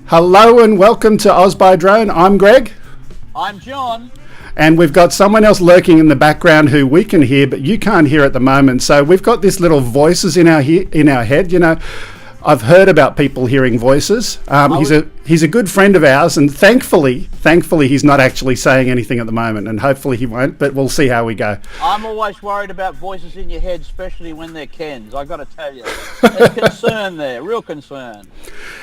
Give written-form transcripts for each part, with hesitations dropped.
Hello and welcome to Oz by Drone. I'm Greg. I'm John. And we've got someone else lurking in the background who we can hear, but you can't hear at the moment. So we've got these little voices in our head. You know, I've heard about people hearing voices. He's a good friend of ours, and thankfully he's not actually saying anything at the moment, and hopefully he won't, but we'll see how we go. I'm always worried about voices in your head, especially when they're Ken's. I got to tell you, there's concern there, real concern.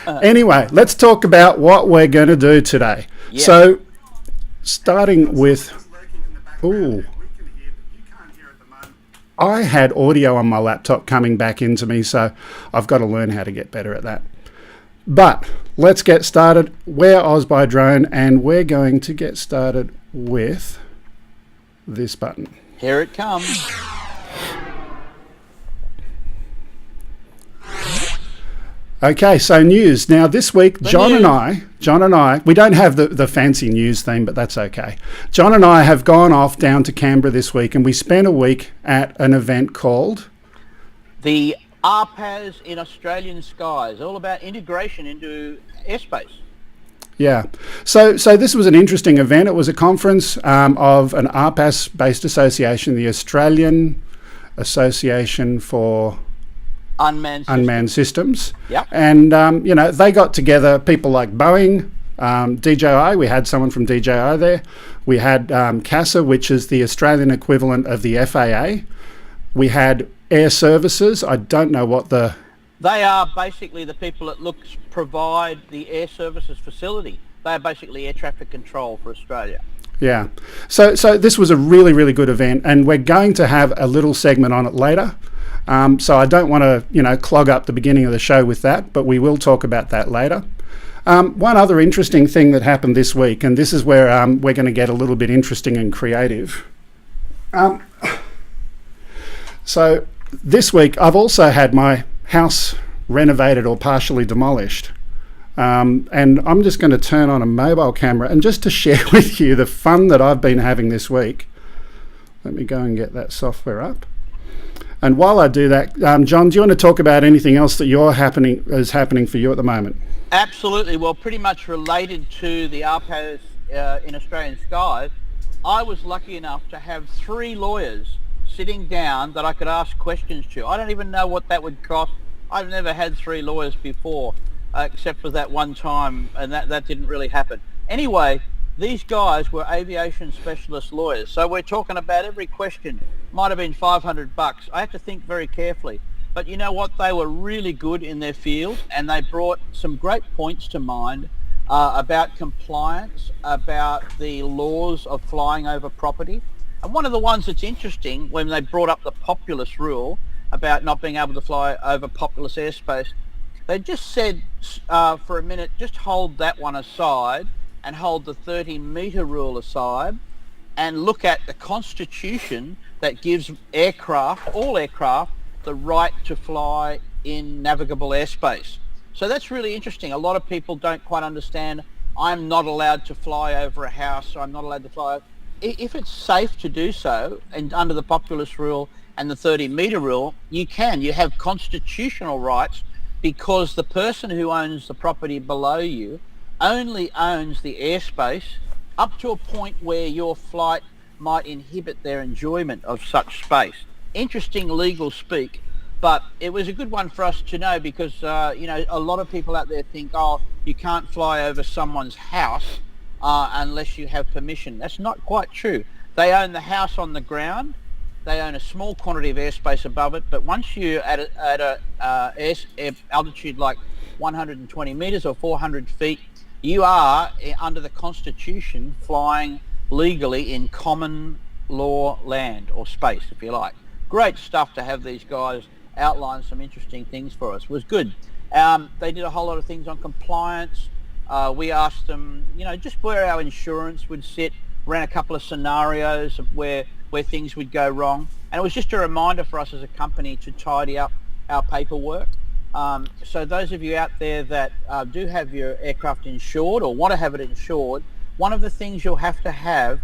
Anyway, let's talk about what we're going to do today. Yeah. So, starting with, I had audio on my laptop coming back into me, so I've got to learn how to get better at that. But let's get started. We're Oz by Drone, and we're going to get started with this button. Here it comes. Okay, so news. Now this week, John and I, we don't have the fancy news theme, but that's okay. John and I have gone off down to Canberra this week, and we spent a week at an event called the RPAS in Australian skies, all about integration into airspace. Yeah. So this was an interesting event. It was a conference of an RPAS-based association, the Australian Association for Unmanned Systems. Yep. And, they got together people like Boeing, DJI. We had someone from DJI there. We had CASA, which is the Australian equivalent of the FAA. We had Air Services. I don't know what They are basically the people that provide the air services facility. They are basically air traffic control for Australia. Yeah. So this was a really, really good event, and we're going to have a little segment on it later. So I don't want to, clog up the beginning of the show with that, but we will talk about that later. One other interesting thing that happened this week, and this is where we're going to get a little bit interesting and creative. So this week I've also had my house renovated or partially demolished. And I'm just going to turn on a mobile camera and just to share with you the fun that I've been having this week. Let me go and get that software up. And while I do that, John, do you want to talk about anything else that is happening for you at the moment? Absolutely. Well, pretty much related to the RPAS in Australian skies, I was lucky enough to have 3 lawyers sitting down that I could ask questions to. I don't even know what that would cost. I've never had 3 lawyers before, except for that one time, and that didn't really happen. Anyway, these guys were aviation specialist lawyers, so we're talking about every question. Might have been $500. I have to think very carefully. But you know what? They were really good in their field, and they brought some great points to mind about compliance, about the laws of flying over property. And one of the ones that's interesting, when they brought up the populous rule about not being able to fly over populous airspace, they just said for a minute, just hold that one aside and hold the 30-metre rule aside and look at the Constitution that gives all aircraft, the right to fly in navigable airspace. So that's really interesting. A lot of people don't quite understand, I'm not allowed to fly over a house, or I'm not allowed to fly. If it's safe to do so, and under the populous rule and the 30-metre rule, you have constitutional rights, because the person who owns the property below you only owns the airspace up to a point where your flight might inhibit their enjoyment of such space. Interesting legal speak, but it was a good one for us to know, because a lot of people out there think, you can't fly over someone's house unless you have permission. That's not quite true. They own the house on the ground. They own a small quantity of airspace above it, but once you're at a altitude like 120 meters or 400 feet, you are, under the Constitution, flying legally in common law land, or space, if you like. Great stuff to have these guys outline some interesting things for us. It was good. They did a whole lot of things on compliance. We asked them, just where our insurance would sit, ran a couple of scenarios of where things would go wrong. And it was just a reminder for us as a company to tidy up our paperwork. So those of you out there that do have your aircraft insured or want to have it insured, one of the things you'll have to have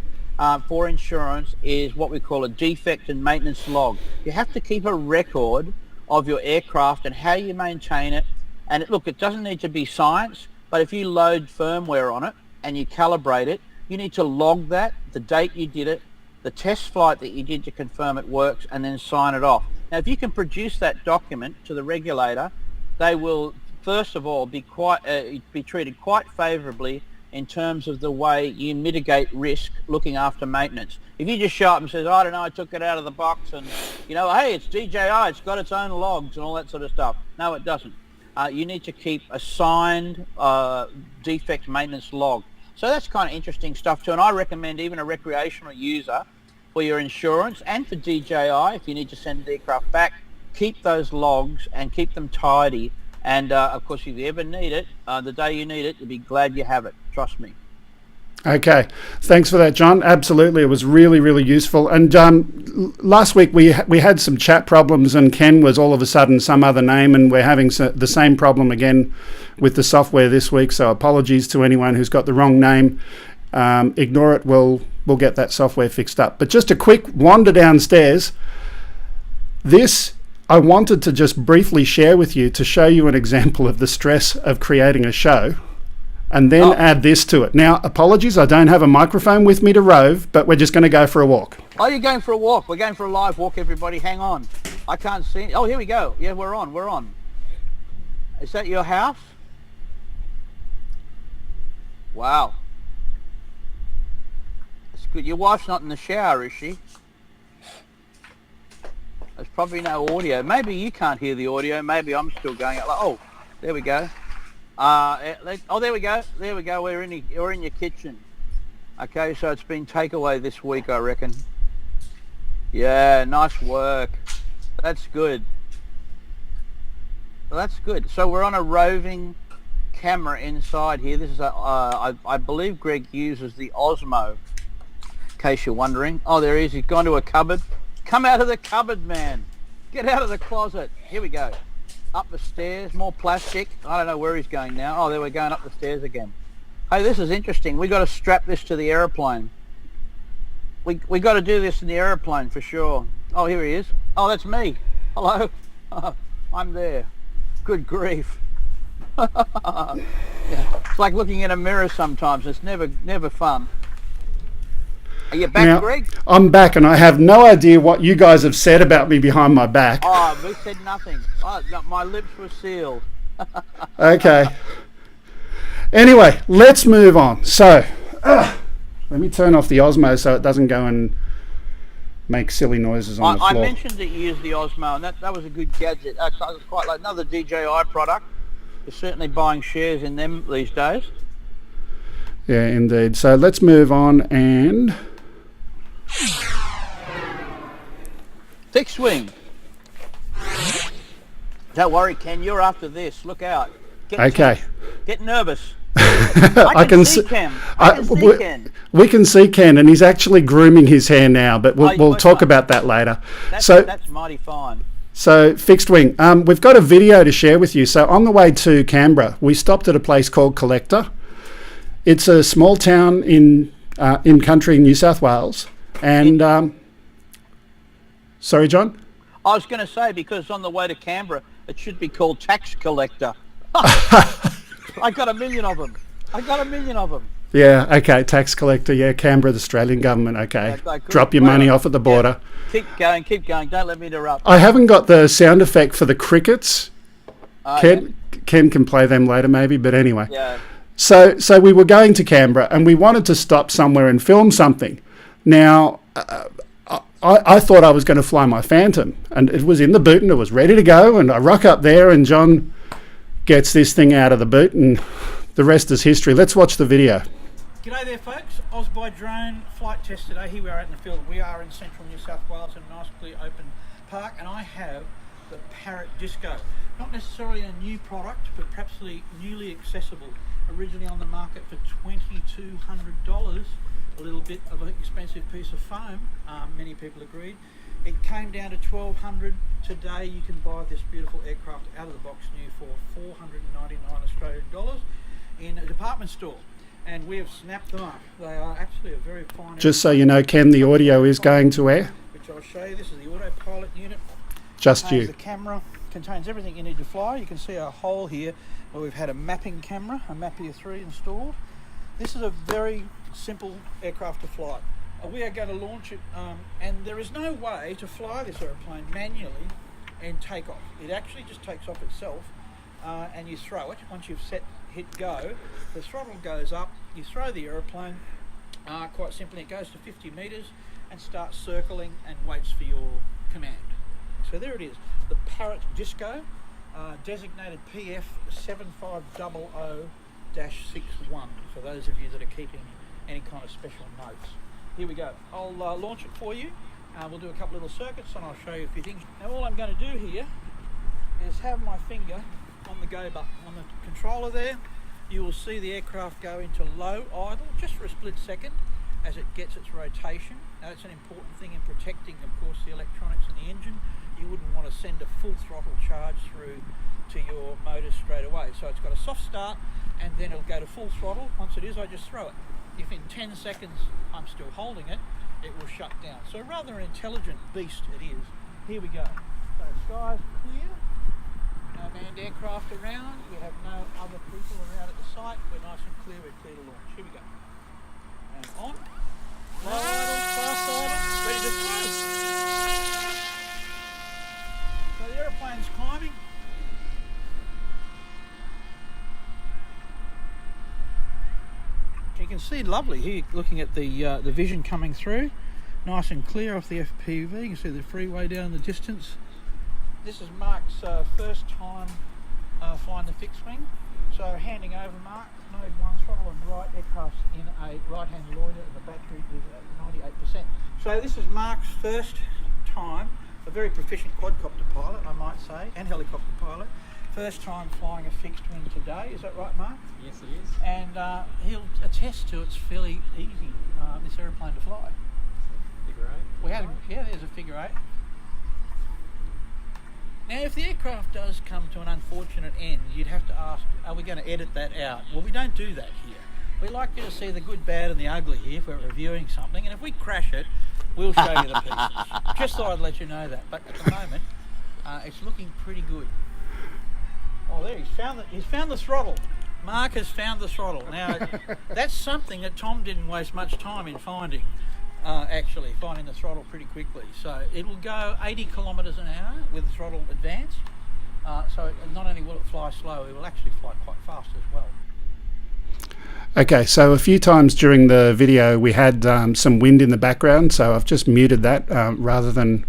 for insurance is what we call a defect and maintenance log. You have to keep a record of your aircraft and how you maintain it. And look, it doesn't need to be science. But if you load firmware on it and you calibrate it, you need to log that, the date you did it, the test flight that you did to confirm it works, and then sign it off. Now, if you can produce that document to the regulator, they will, first of all, be treated quite favourably in terms of the way you mitigate risk looking after maintenance. If you just show up and says, I don't know, I took it out of the box and, you know, hey, it's DJI, it's got its own logs and all that sort of stuff. No, it doesn't. You need to keep a signed defect maintenance log. So that's kind of interesting stuff too, and I recommend even a recreational user for your insurance and for DJI, if you need to send the aircraft back, keep those logs and keep them tidy. And of course, if you ever need it, the day you need it, you'll be glad you have it. Trust me. Okay, thanks for that, John. Absolutely, it was really, really useful. And last week we had some chat problems, and Ken was all of a sudden some other name, and we're having the same problem again with the software this week. So apologies to anyone who's got the wrong name. Ignore it. We'll get that software fixed up. But just a quick wander downstairs. This I wanted to just briefly share with you to show you an example of the stress of creating a show, and then add this to it. Now, apologies, I don't have a microphone with me to rove, but we're just going to go for a walk. Oh, you're going for a walk. We're going for a live walk, everybody. Hang on. I can't see. Oh, here we go. Yeah, we're on. Is that your house? Wow. That's good. Your wife's not in the shower, is she? There's probably no audio. Maybe you can't hear the audio. Maybe I'm still going. Oh, there we go. Oh, there we go. We're in your kitchen. Okay, so it's been takeaway this week, I reckon. Yeah, nice work. That's good. Well, that's good. So we're on a roving camera inside here. This is I believe Greg uses the Osmo. In case you're wondering. Oh, there he is. He's gone to a cupboard. Come out of the cupboard, man. Get out of the closet. Here we go. Up the stairs, more plastic. I don't know where he's going now. Oh, there we're going up the stairs again. Hey, this is interesting. We got to strap this to the aeroplane. We got to do this in the aeroplane for sure. Oh, here he is. Oh, that's me. Hello. I'm there. Good grief. Yeah. It's like looking in a mirror sometimes. It's never fun. Are you back, now, Greg? I'm back, and I have no idea what you guys have said about me behind my back. Oh, we said nothing. Oh, no, my lips were sealed. Okay. Anyway, let's move on. So, let me turn off the Osmo so it doesn't go and make silly noises on the floor. I mentioned that you use the Osmo, and that was a good gadget. I was quite like another DJI product. You're certainly buying shares in them these days. Yeah, indeed. So let's move on and... Fixed wing. Don't worry, Ken, you're after this. Look out. Get nervous. I can see Ken. We can see Ken, and he's actually grooming his hair now, but we'll talk about that later. That's mighty fine. So, fixed wing. We've got a video to share with you. So, on the way to Canberra, we stopped at a place called Collector. It's a small town in country New South Wales. And, sorry, John? I was going to say, because on the way to Canberra, it should be called Tax Collector. I got a million of them. Yeah, okay, tax collector, yeah, Canberra, the Australian government, okay. Okay, drop your money off at the border. Yeah. Keep going, don't let me interrupt. I haven't got the sound effect for the crickets. Ken can play them later maybe, but anyway. Yeah. So we were going to Canberra and we wanted to stop somewhere and film something. Now, I thought I was going to fly my Phantom, and it was in the boot and it was ready to go, and I rock up there and John gets this thing out of the boot, and the rest is history. Let's watch the video. G'day there folks, Oz by Drone flight test today. Here we are out in the field. We are in central New South Wales in a nice clear open park, and I have the Parrot Disco. Not necessarily a new product, but perhaps newly accessible. Originally on the market for $2,200, a little bit of an expensive piece of foam, many people agreed. It came down to $1,200. Today you can buy this beautiful aircraft out of the box new for $499 Australian dollars in a department store. And we have snapped them up. They are actually a very fine... Just so you know, Ken, the audio is going to air. Which I'll show you. This is the autopilot unit. Just contains you. the camera, contains everything you need to fly. You can see our hole here where we've had a mapping camera, a Mappia 3 installed. This is a very simple aircraft to fly. We are going to launch it, and there is no way to fly this aeroplane manually and take off. It actually just takes off itself, and you throw it. Once you've hit go, the throttle goes up, you throw the aeroplane, quite simply it goes to 50 metres and starts circling and waits for your command. So there it is, the Parrot Disco, designated PF 7500-61, for those of you that are keeping any kind of special notes. Here we go. I'll launch it for you. We'll do a couple little circuits and I'll show you a few things. Now all I'm going to do here is have my finger on the go button on the controller there. You will see the aircraft go into low idle just for a split second as it gets its rotation. Now that's an important thing in protecting, of course, the electronics in the engine. You wouldn't want to send a full throttle charge through to your motors straight away. So it's got a soft start and then it'll go to full throttle. Once it is, I just throw it. If in 10 seconds I'm still holding it, it will shut down. So rather an intelligent beast it is. Here we go. So skies clear, no manned aircraft around, we have no other people around at the site, we're nice and clear, we're clear to launch. Here we go. And on, low idle, fast idle, ready to fly. So the aeroplane's climbing. You can see lovely here, looking at the vision coming through, nice and clear off the FPV. You can see the freeway down in the distance. This is Mark's first time flying the fixed wing. So handing over Mark, mode 1 throttle and right, aircraft in a right-hand loiter and the battery is at 98%. So this is Mark's first time, a very proficient quadcopter pilot, I might say, and helicopter pilot. First time flying a fixed wing today, is that right, Mark? Yes, it is. And he'll attest to it's fairly easy, this aeroplane to fly. Figure eight. We had, yeah, there's a figure 8. Now, if the aircraft does come to an unfortunate end, you'd have to ask, are we going to edit that out? Well, we don't do that here. We like you to see the good, bad and the ugly here if we're reviewing something, and if we crash it, we'll show you the pieces. Just thought I'd let you know that, but at the moment, it's looking pretty good. Oh, there, he's found the throttle. Mark has found the throttle. Now, that's something that Tom didn't waste much time in finding, actually, finding the throttle pretty quickly. So it will go 80 kilometres an hour with the throttle advanced. So not only will it fly slow, it will actually fly quite fast as well. Okay, so a few times during the video we had some wind in the background, so I've just muted that rather than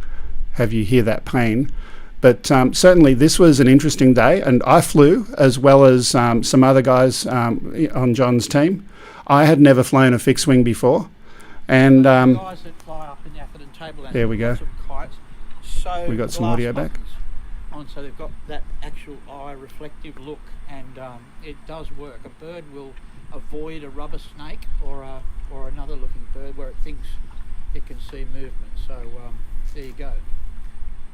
have you hear that pain. But certainly this was an interesting day, and I flew as well as some other guys on John's team. I had never flown a fixed wing before, and guys that fly up in the Atherton table, there we go. Kites, so We got some audio back. On, so they've got that actual eye reflective look, and it does work. A bird will avoid a rubber snake or another looking bird where it thinks it can see movement. So there you go.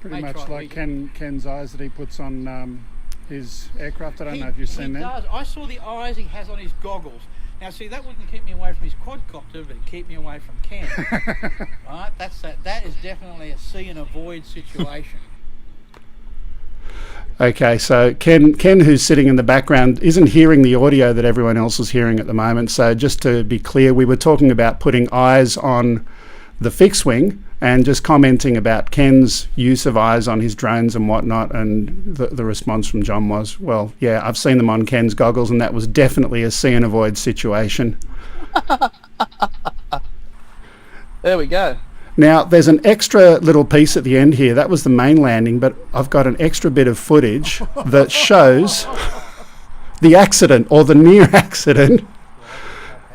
Pretty much like Ken's eyes that he puts on his aircraft. I don't know if you've seen that. He that. does. I saw the eyes he has on his goggles. Now, see, that wouldn't keep me away from his quadcopter, but it'd keep me away from Ken. Right? That is definitely a see and avoid situation. Okay, so Ken, who's sitting in the background, isn't hearing the audio that everyone else is hearing at the moment. So just to be clear, we were talking about putting eyes on the fixed wing and just commenting about Ken's use of eyes on his drones and whatnot, and the response from John was, well, yeah, I've seen them on Ken's goggles, and that was definitely a see and avoid situation. There we go. Now, there's an extra little piece at the end here. That was the main landing, but I've got an extra bit of footage that shows the accident, or the near accident,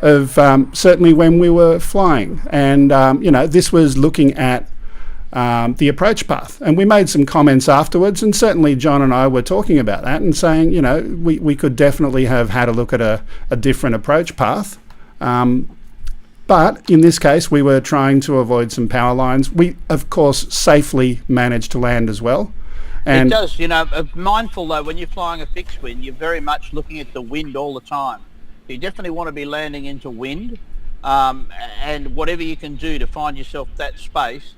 of certainly when we were flying. And, you know, this was looking at the approach path. And we made some comments afterwards, and certainly John and I were talking about that and saying, you know, we could definitely have had a look at a different approach path. But in this case, we were trying to avoid some power lines. We, of course, safely managed to land as well. And it does, you know, mindful though, when you're flying a fixed wing, you're very much looking at the wind all the time. You definitely want to be landing into wind, and whatever you can do to find yourself that space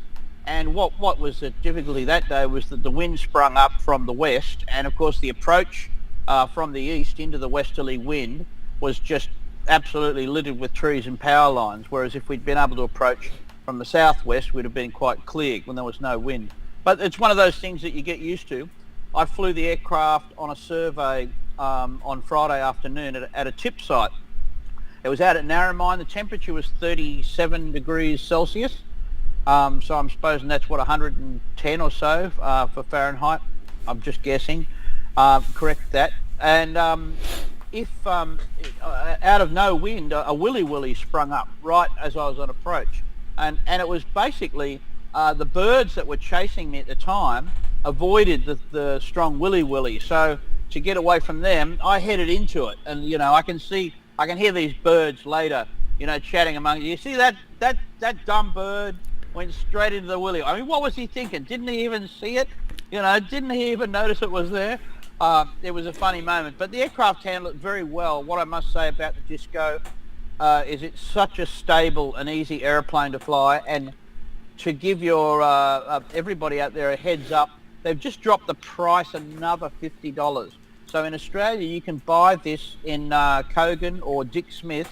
And what was the difficulty that day was that the wind sprung up from the west, and of course the approach from the east into the westerly wind was just absolutely littered with trees and power lines, whereas if we'd been able to approach from the southwest, we'd have been quite clear when there was no wind. But it's one of those things that you get used to. I flew the aircraft on a survey on Friday afternoon at a tip site. It was out at Narromine. The temperature was 37 degrees Celsius. So I'm supposing that's 110 or so for Fahrenheit. I'm just guessing. Correct that. And if out of no wind, a willy-willy sprung up right as I was on approach. And it was basically the birds that were chasing me at the time avoided the strong willy-willy. So to get away from them, I headed into it. And, I can hear these birds later, chatting among you. You see that dumb bird went straight into the willy. I mean, what was he thinking? Didn't he even see it? Didn't he even notice it was there? It was a funny moment. But the aircraft handled it very well. What I must say about the Disco is it's such a stable and easy airplane to fly. And to give your everybody out there a heads up, they've just dropped the price another $50. So in Australia, you can buy this in Kogan or Dick Smith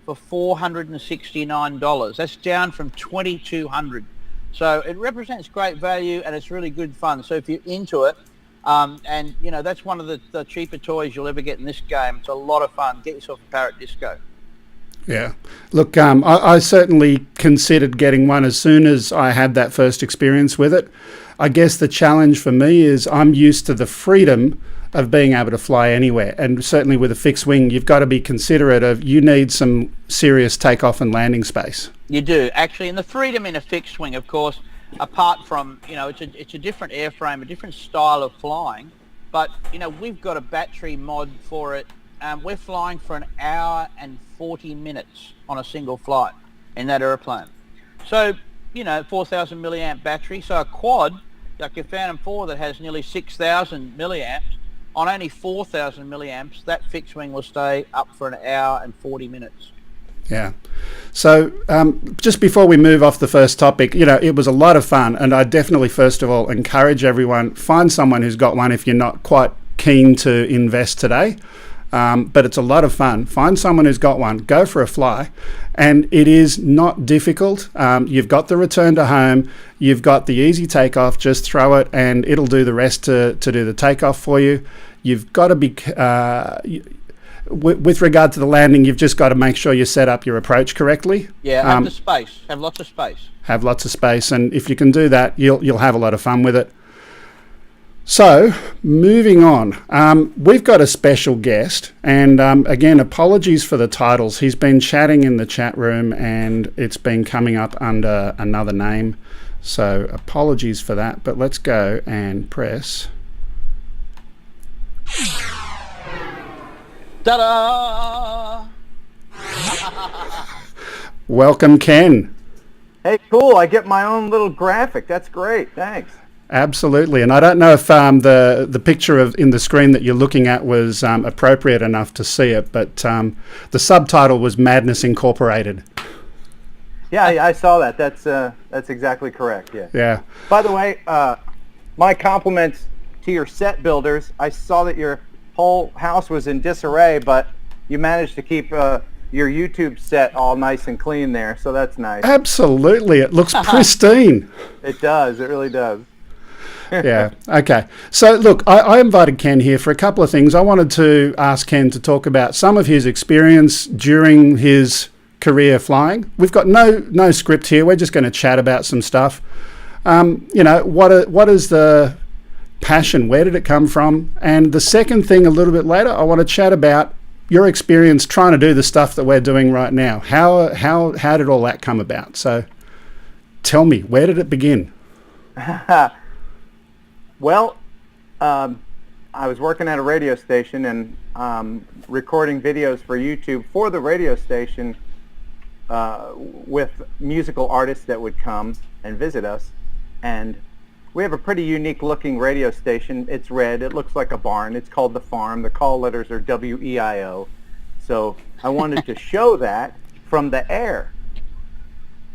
for $469. That's down from $2,200. So it represents great value, and it's really good fun. So if you're into it, and that's one of the cheaper toys you'll ever get in this game. It's a lot of fun. Get yourself a Parrot Disco. Yeah. Look, I certainly considered getting one as soon as I had that first experience with it. I guess the challenge for me is I'm used to the freedom of being able to fly anywhere. And certainly with a fixed wing, you've got to be considerate of, you need some serious takeoff and landing space. You do. Actually, and the freedom in a fixed wing, of course, apart from, it's a different airframe, a different style of flying. But, we've got a battery mod for it. We're flying for an hour and 40 minutes on a single flight in that airplane. So, 4,000 milliamp battery. So a quad, like your Phantom 4 that has nearly 6,000 milliamps, on only 4,000 milliamps, that fixed wing will stay up for an hour and 40 minutes. Yeah. So just before we move off the first topic, it was a lot of fun. And I definitely, first of all, encourage everyone, find someone who's got one if you're not quite keen to invest today. But it's a lot of fun. Find someone who's got one, go for a fly. And it is not difficult. You've got the return to home. You've got the easy takeoff. Just throw it and it'll do the rest to do the takeoff for you. You've got to be, with regard to the landing, you've just got to make sure you set up your approach correctly. Yeah, have the space. Have lots of space. Have lots of space. And if you can do that, you'll have a lot of fun with it. So, moving on, we've got a special guest, and again, apologies for the titles. He's been chatting in the chat room, and it's been coming up under another name, so apologies for that, but let's go and press. Ta-da! Welcome, Ken. Hey, cool. I get my own little graphic. That's great. Thanks. Absolutely, and I don't know if the picture in the screen that you're looking at was appropriate enough to see it, but the subtitle was Madness Incorporated. Yeah, I saw that. That's exactly correct. Yeah. Yeah. By the way, my compliments to your set builders. I saw that your whole house was in disarray, but you managed to keep your YouTube set all nice and clean there, so that's nice. Absolutely, it looks pristine. It does. It really does. Yeah, okay. So look, I invited Ken here for a couple of things. I wanted to ask Ken to talk about some of his experience during his career flying. We've got no script here. We're just going to chat about some stuff. What is the passion? Where did it come from? And the second thing, a little bit later, I want to chat about your experience trying to do the stuff that we're doing right now. How did all that come about? So tell me, where did it begin? Well, I was working at a radio station and recording videos for YouTube for the radio station with musical artists that would come and visit us. And we have a pretty unique looking radio station. It's red. It looks like a barn. It's called The Farm. The call letters are WEIO. So I wanted to show that from the air.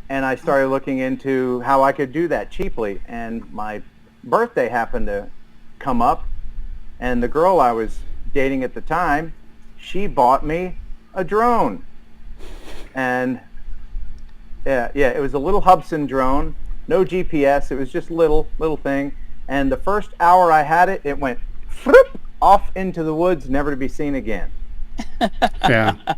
and I started looking into how I could do that cheaply. And my birthday happened to come up, and the girl I was dating at the time, she bought me a drone. And yeah, it was a little Hubsan drone, no GPS. It was just little thing. And the first hour I had it, it went flip off into the woods, never to be seen again. Yeah.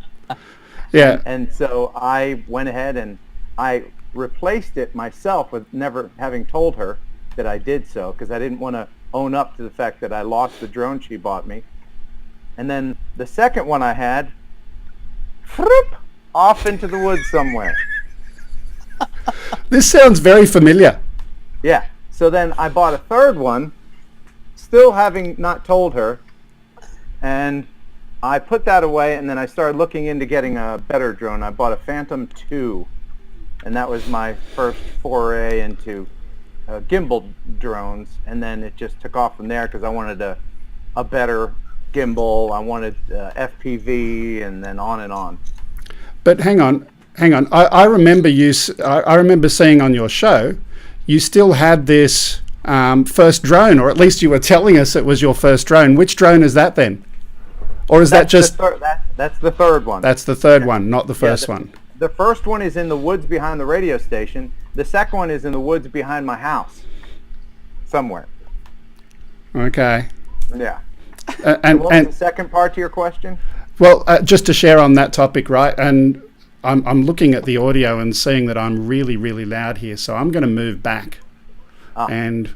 Yeah. And so I went ahead and I replaced it myself with never having told her that I did so, because I didn't want to own up to the fact that I lost the drone she bought me. And then the second one I had, flip off into the woods somewhere. This sounds very familiar. Yeah. So then I bought a third one, still having not told her, and I put that away, and then I started looking into getting a better drone. I bought a Phantom 2, and that was my first foray into gimbal drones, and then it just took off from there because I wanted a better gimbal. I wanted FPV, and then on and on. But hang on. I remember I remember seeing on your show, you still had this first drone, or at least you were telling us it was your first drone. Which drone is that then? Or is that just... That's the third one. That's the third one, not the first one. The first one is in the woods behind the radio station. The second one is in the woods behind my house, somewhere. Okay. Yeah. And what was the second part to your question? Well, just to share on that topic, right? And I'm looking at the audio and seeing that I'm really, really loud here, so I'm going to move back. And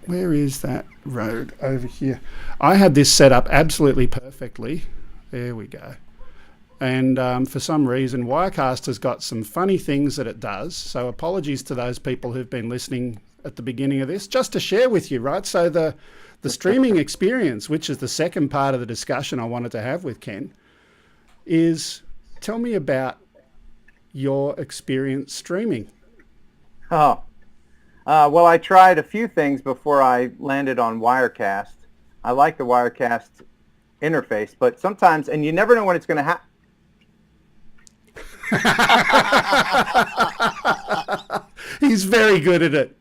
where is that road? Over here. I had this set up absolutely perfectly. There we go. And for some reason, Wirecast has got some funny things that it does. So apologies to those people who've been listening at the beginning of this, just to share with you, right? So the streaming experience, which is the second part of the discussion I wanted to have with Ken, is tell me about your experience streaming. Well, I tried a few things before I landed on Wirecast. I like the Wirecast interface, but sometimes, and you never know when it's going to happen. He's very good at it.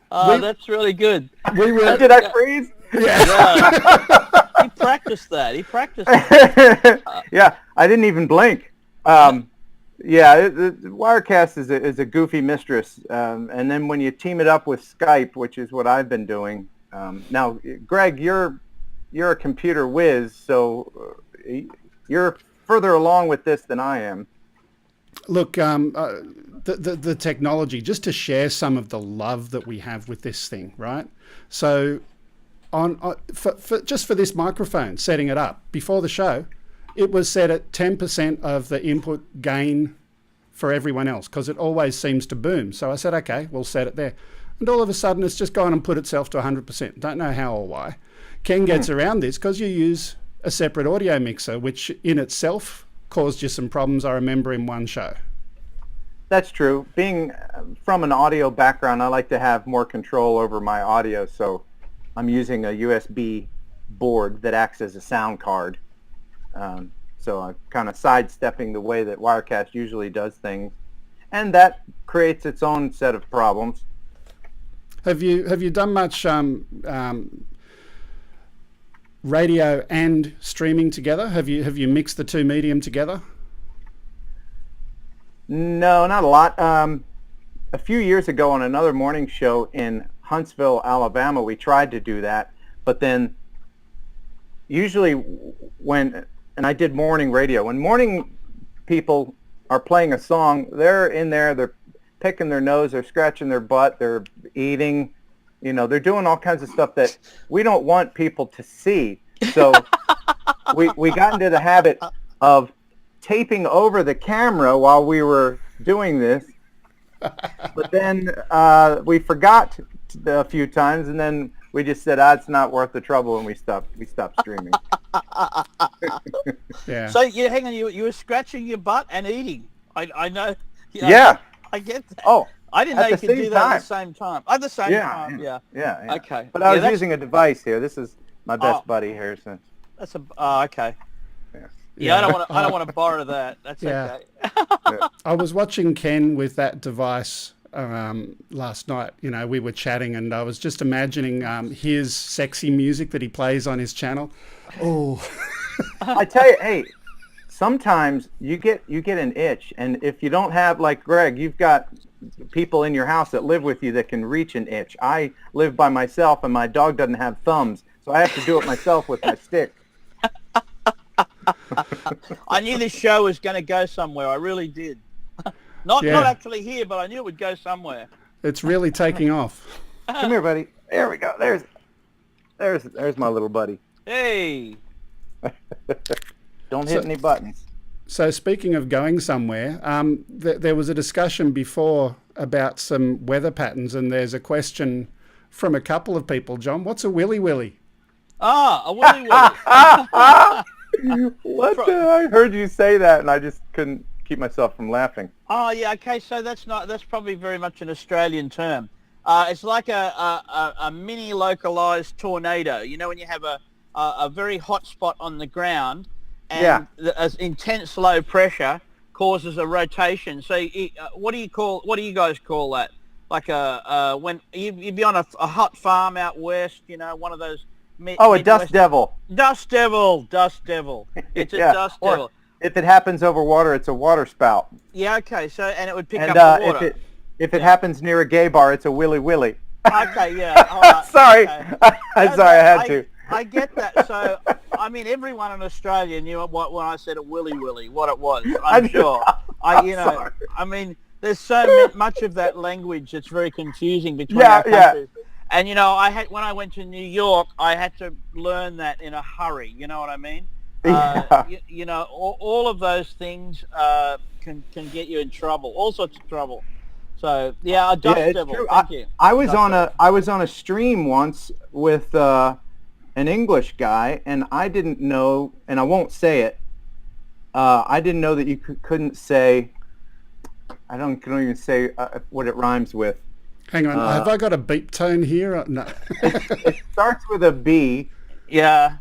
That's really good. Did I freeze? Yeah. He practiced that. Yeah, I didn't even blink. Yeah, the Wirecast is a goofy mistress, and then when you team it up with Skype, which is what I've been doing. Now, Greg, you're a computer whiz, so you're further along with this than I am. Look, the technology, just to share some of the love that we have with this thing, right? So, just for this microphone, setting it up before the show, it was set at 10% of the input gain for everyone else because it always seems to boom. So I said, okay, we'll set it there. And all of a sudden, it's just gone and put itself to 100%. Don't know how or why. Ken gets around this because you use a separate audio mixer, which in itself caused you some problems, I remember, in one show. That's true. Being from an audio background, I like to have more control over my audio, so I'm using a USB board that acts as a sound card. So I'm kind of sidestepping the way that Wirecast usually does things, and that creates its own set of problems. Have you done much radio and streaming together? Have you mixed the two medium together? No, not a lot. A few years ago on another morning show in Huntsville, Alabama, we tried to do that, but then usually and I did morning radio. When morning people are playing a song, they're in there, they're picking their nose, they're scratching their butt, they're eating, they're doing all kinds of stuff that we don't want people to see. So we got into the habit of taping over the camera while we were doing this. But then we forgot a few times, and then we just said, it's not worth the trouble, and we stopped streaming. Yeah. So hang on, you were scratching your butt and eating. I know. Yeah. I get that. Oh, I didn't know you the could do same that at time. the same time. At the same time, yeah. Yeah. Okay. But I was that's- using a device here. This is my best buddy, Harrison. That's okay. Yeah. Yeah, I don't want to borrow that. That's Yeah. okay. I was watching Ken with that device last night. You know, we were chatting, and I was just imagining his sexy music that he plays on his channel. Oh, I tell you, hey, sometimes you get an itch, and if you don't have, like Greg, you've got people in your house that live with you that can reach an itch. I live by myself, and my dog doesn't have thumbs, so I have to do it myself with my stick. I knew this show was going to go somewhere. I really did. Not actually here, but I knew it would go somewhere. it's really taking off. Come here, buddy. There we go. There's my little buddy. Hey. Don't hit any buttons. So speaking of going somewhere, there was a discussion before about some weather patterns, and there's a question from a couple of people. John, what's a willy willy? Ah, a willy willy. What I heard you say that, and I just couldn't keep myself from laughing. Oh yeah, okay. So that's probably very much an Australian term. It's like a mini localized tornado. You know, when you have a very hot spot on the ground, and as intense low pressure causes a rotation. So what do you guys call that? Like when you'd be on a hot farm out west, you know, one of those. A dust devil. Dust devil. It's a dust devil. If it happens over water, it's a water spout. Yeah, okay. So, and it would pick up the water. If it happens near a gay bar, it's a willy willy. Okay, yeah. All right, sorry. okay. I'm sorry, I had to. I get that. So, I mean, everyone in Australia knew when I said a willy willy, what it was. I'm sure. Sorry. I mean, there's so much of that language that's very confusing between our countries. And, you know, when I went to New York, I had to learn that in a hurry. You know what I mean? You know, all of those things can get you in trouble, all sorts of trouble. So, yeah, a dust devil. True. Thank you. I was on a stream once with an English guy, and I didn't know, and I won't say it. I didn't know that you couldn't say. I don't even say what it rhymes with. Hang on, have I got a beep tone here? No. It starts with a B. Yeah.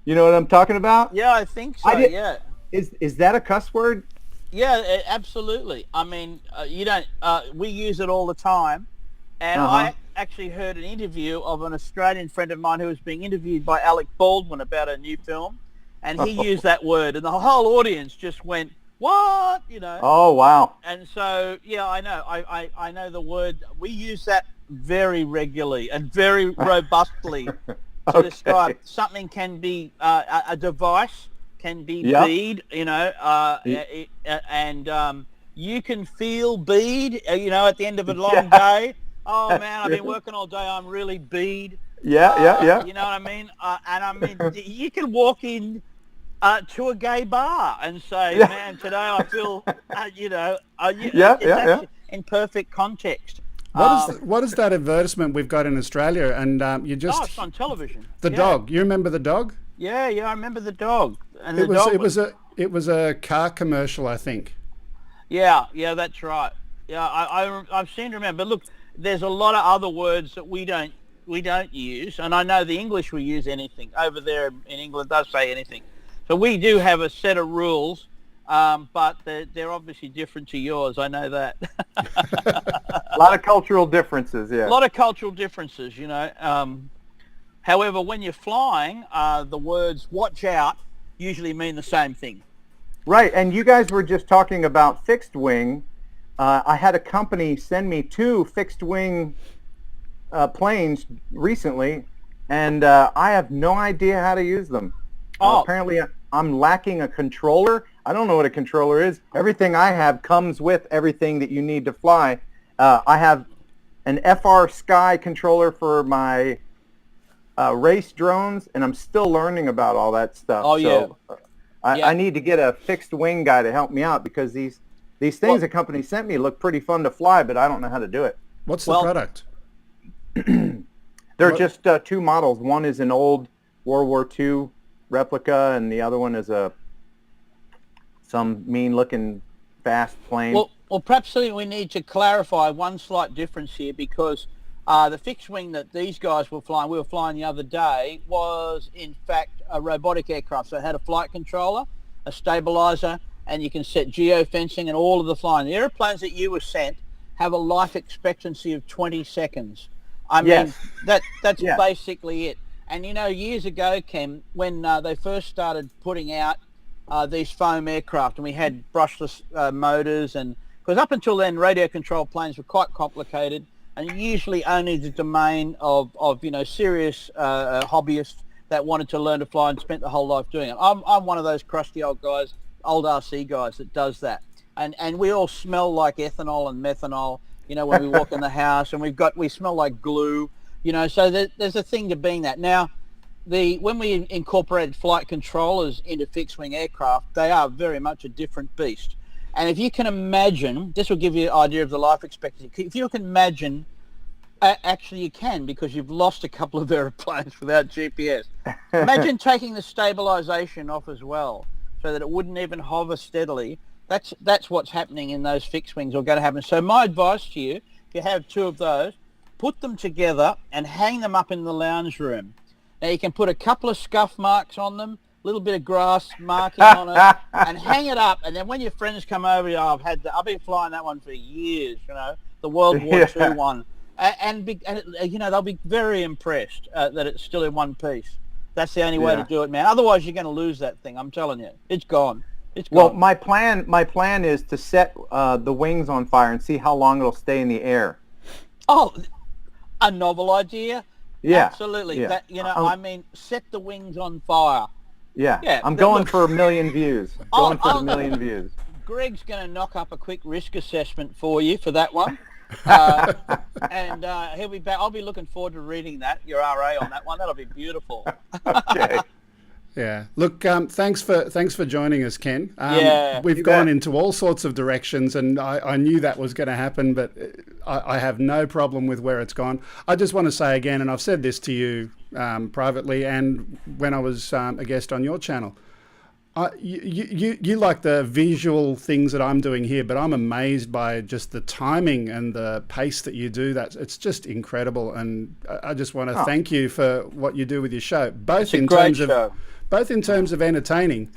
You know what I'm talking about? Yeah, I think so. Yeah. Is that a cuss word? Yeah, absolutely. I mean, you don't. We use it all the time, and I actually heard an interview of an Australian friend of mine who was being interviewed by Alec Baldwin about a new film, and he used that word, and the whole audience just went, "What?" You know. Oh wow. And so, yeah, I know. I know the word. We use that very regularly and very robustly to describe something. Can be a device, can be bead, you know, and you can feel bead, you know, at the end of a long day. Oh man, I've been working all day. I'm really bead. Yeah. You know what I mean? And I mean, you can walk in to a gay bar and say, man, today I feel, you know, actually in perfect context. What is that advertisement we've got in Australia? And you just it's on television. The dog. You remember the dog? Yeah, I remember the dog. And it was a car commercial, I think. Yeah, that's right. Yeah, I seem to remember. But look, there's a lot of other words that we don't use, and I know the English will use anything. Over there in England does say anything. So we do have a set of rules, but they're obviously different to yours. I know that. A lot of cultural differences, yeah. A lot of cultural differences, you know. However, when you're flying, the words "watch out" usually mean the same thing. Right, and you guys were just talking about fixed wing. I had a company send me 2 fixed wing planes recently, and I have no idea how to use them. Apparently, I'm lacking a controller. I don't know what a controller is. Everything I have comes with everything that you need to fly. I have an FR Sky controller for my race drones, and I'm still learning about all that stuff. I need to get a fixed wing guy to help me out, because these things the company sent me look pretty fun to fly, but I don't know how to do it. What's the product? They're just 2 models. One is an old World War II replica, and the other one is some mean-looking fast plane. Well, perhaps we need to clarify one slight difference here, because the fixed wing that these guys we were flying the other day, was in fact a robotic aircraft. So it had a flight controller, a stabilizer, and you can set geofencing and all of the flying. The airplanes that you were sent have a life expectancy of 20 seconds. I mean, Yes. that's Yeah. basically it. And, you know, years ago, Ken, when they first started putting out these foam aircraft, and we had brushless motors, and because up until then, radio control planes were quite complicated, and usually only the domain of you know, serious hobbyists that wanted to learn to fly and spent the whole life doing it. I'm one of those crusty old guys, old RC guys that does that. And we all smell like ethanol and methanol, you know, when we walk in the house, and we smell like glue, you know, so there's a thing to being that. Now, when we incorporated flight controllers into fixed-wing aircraft, they are very much a different beast. And if you can imagine, this will give you an idea of the life expectancy. If you can imagine, actually you can, because you've lost a couple of airplanes without GPS. Imagine taking the stabilization off as well, so that it wouldn't even hover steadily. That's what's happening in those fixed wings, or going to happen. So my advice to you, if you have two of those, put them together and hang them up in the lounge room. Now you can put a couple of scuff marks on them, a little bit of grass marking on it, and hang it up. And then when your friends come over, I've been flying that one for years, you know, the World War II one, and you know, they'll be very impressed that it's still in one piece. That's the only way to do it, man. Otherwise, you're going to lose that thing. I'm telling you, it's gone. It's gone. Well, my plan is to set the wings on fire and see how long it'll stay in the air. Oh, a novel idea. Yeah, absolutely. yeah. That, you know, I mean, set the wings on fire. Yeah. I'm going for 1 million views. Going for 1 million views. Greg's going to knock up a quick risk assessment for you for that one. And he'll be back. I'll be looking forward to reading that, your RA on that one. That'll be beautiful. Okay. Yeah. Look, thanks for joining us, Ken. We've You gone bet. into all sorts of directions, and I knew that was going to happen, but I have no problem with where it's gone. I just want to say again, and I've said this to you privately and when I was a guest on your channel, you like the visual things that I'm doing here, but I'm amazed by just the timing and the pace that you do that. It's just incredible, and I just want to thank you for what you do with your show, both in terms of entertaining,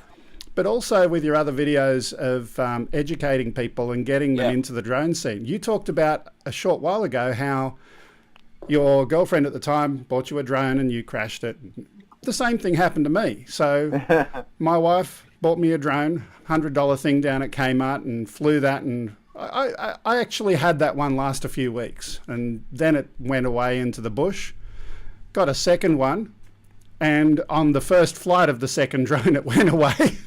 but also with your other videos of educating people and getting them into the drone scene. You talked about a short while ago how your girlfriend at the time bought you a drone and you crashed it. The same thing happened to me. So my wife bought me a drone, $100 thing down at Kmart, and flew that, and I actually had that one last a few weeks, and then it went away into the bush. Got a second one, and on the first flight of the second drone, it went away.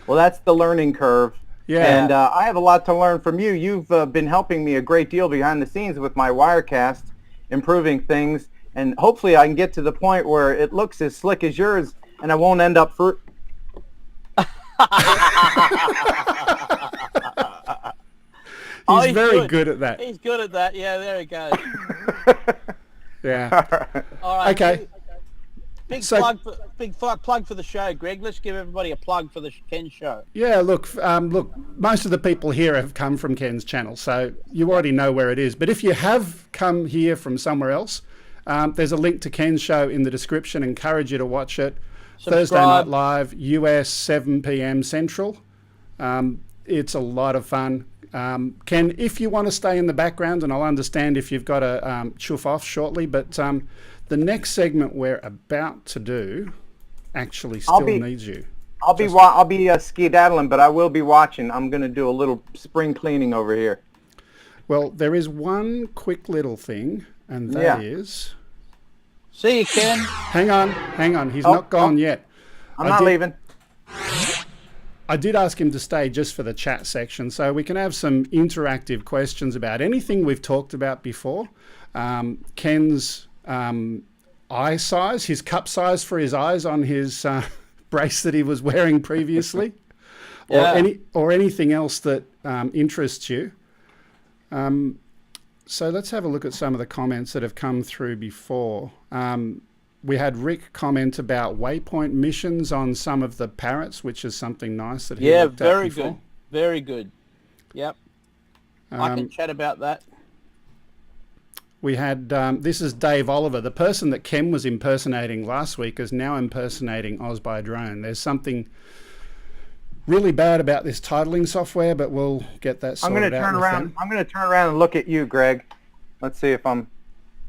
Well, that's the learning curve. Yeah. And I have a lot to learn from you. You've been helping me a great deal behind the scenes with my Wirecast, improving things, and hopefully I can get to the point where it looks as slick as yours, and I won't end up for... He's very good at that. He's good at that. Yeah, there he goes. Yeah. All right. Okay. Big So- plug for the show, Greg. Let's give everybody a plug for the Ken show. Yeah, look, most of the people here have come from Ken's channel, so you already know where it is. But if you have come here from somewhere else, there's a link to Ken's show in the description. Encourage you to watch it. Thursday Night Live, US, 7 p.m. Central. It's a lot of fun. Ken, if you want to stay in the background, and I'll understand if you've got to chuff off shortly, but the next segment we're about to do actually still needs you. I'll be skedaddling, but I will be watching. I'm going to do a little spring cleaning over here. Well, there is one quick little thing, and that is... See you, Ken. Hang on. He's not gone yet. I'm not leaving. I did ask him to stay just for the chat section, so we can have some interactive questions about anything we've talked about before. Ken's eye size, his cup size for his eyes on his brace that he was wearing previously, or anything else that interests you. So let's have a look at some of the comments that have come through before. We had Rick comment about waypoint missions on some of the Parrots, which is something nice that he looked at before. Very good. Yep. I can chat about that. We had, this is Dave Oliver. The person that Ken was impersonating last week is now impersonating Oz by Drone. There's something really bad about this titling software, but we'll get that I'm sorted going to out turn with around. them. I'm going to turn around and look at you, Greg. Let's see if I'm.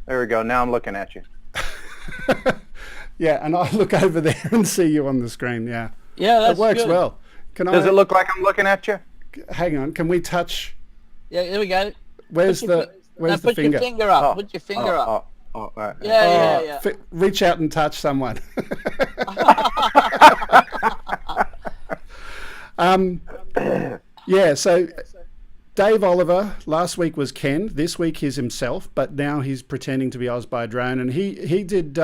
There we go. Now I'm looking at you. Yeah, and I look over there and see you on the screen. Yeah, Yeah, that's it works good. well. Does it look like I'm looking at you? Hang on, can we touch? Yeah, there we go. Where's Put your the where's the put finger? your finger up. Oh, Put your finger up. Oh, right. Yeah. Reach out and touch someone. Yeah, so Dave Oliver, last week was Ken, this week he's himself, but now he's pretending to be Oz by Drone, and he did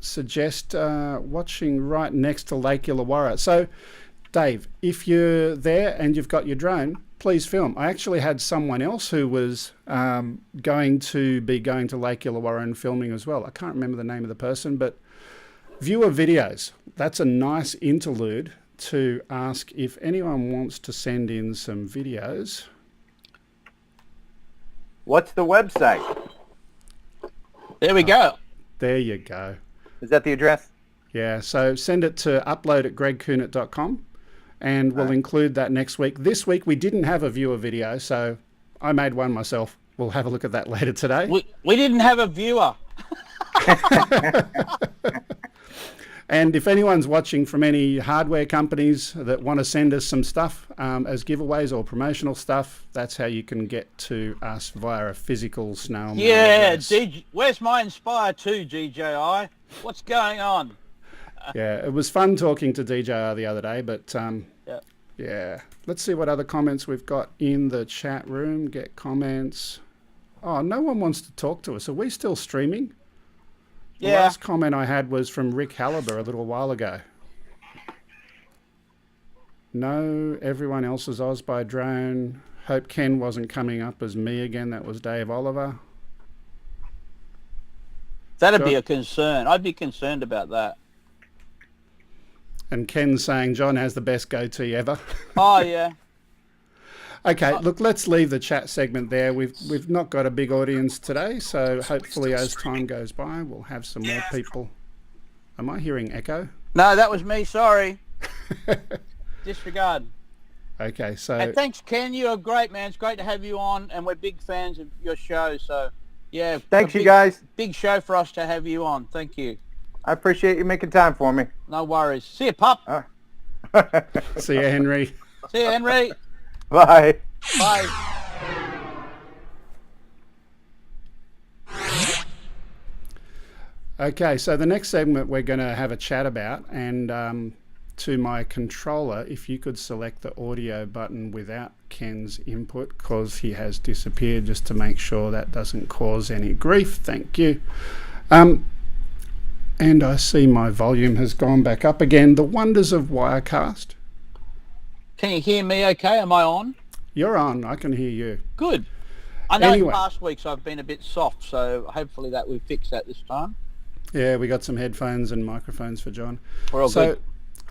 suggest watching right next to Lake Illawarra. So, Dave, if you're there and you've got your drone, please film. I actually had someone else who was going to Lake Illawarra and filming as well. I can't remember the name of the person, but viewer videos, that's a nice interlude to ask if anyone wants to send in some videos. What's the website? There we go. There you go. Is that the address? Yeah, so send it to upload@gregkuhnert.com and we'll include that next week. This week we didn't have a viewer video, so I made one myself. We'll have a look at that later today. We didn't have a viewer. And if anyone's watching from any hardware companies that want to send us some stuff as giveaways or promotional stuff, that's how you can get to us via a physical snail mail Yeah, address. where's my Inspire 2, DJI? What's going on? Yeah, it was fun talking to DJR the other day, but yeah. Let's see what other comments we've got in the chat room. Get comments. Oh, no one wants to talk to us. Are we still streaming? The Yeah. last comment I had was from Rick Halliber a little while ago. No, everyone else is Oz by Drone. Hope Ken wasn't coming up as me again. That was Dave Oliver. That'd be a concern. I'd be concerned about that. And Ken saying John has the best goatee ever. Oh, yeah. Okay, look, let's leave the chat segment there. We've not got a big audience today, so hopefully as time goes by, we'll have some more people. Am I hearing echo? No, that was me. Sorry. Disregard. Okay, so And thanks, Ken. You're great, man. It's great to have you on, and we're big fans of your show. So, yeah. Thanks, you guys. Big show for us to have you on. Thank you. I appreciate you making time for me. No worries. See you, pup. see you, Henry. See you, Henry. Bye. Bye. Okay, so the next segment we're going to have a chat about, and to my controller, if you could select the audio button without Ken's input, because he has disappeared, just to make sure that doesn't cause any grief. Thank you. And I see my volume has gone back up again. The wonders of Wirecast. Can you hear me okay? Am I on? You're on. I can hear you. Good. I know Anyway. in past weeks I've been a bit soft, so hopefully that we've fixed that this time. Yeah, we got some headphones and microphones for John. We're all So good.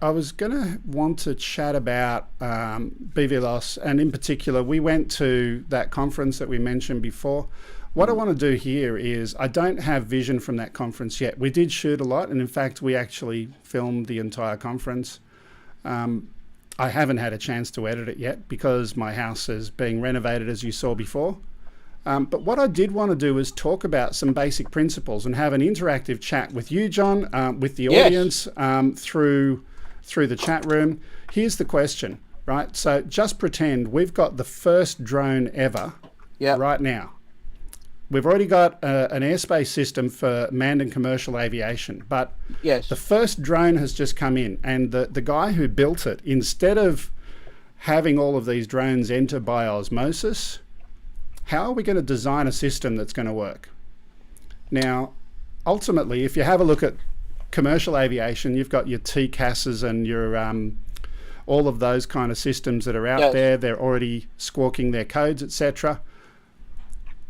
I was going to want to chat about BVLOS, and in particular, we went to that conference that we mentioned before. What I want to do here is, I don't have vision from that conference yet. We did shoot a lot, and in fact, we actually filmed the entire conference. I haven't had a chance to edit it yet because my house is being renovated, as you saw before. But what I did want to do is talk about some basic principles and have an interactive chat with you, John, with the audience through the chat room. Here's the question, right? So just pretend we've got the first drone ever right now. We've already got an airspace system for manned and commercial aviation, but the first drone has just come in, and the guy who built it, instead of having all of these drones enter by osmosis, how are we going to design a system that's going to work? Now, ultimately, if you have a look at commercial aviation, you've got your TCASs and your all of those kind of systems that are out there. They're already squawking their codes, etc.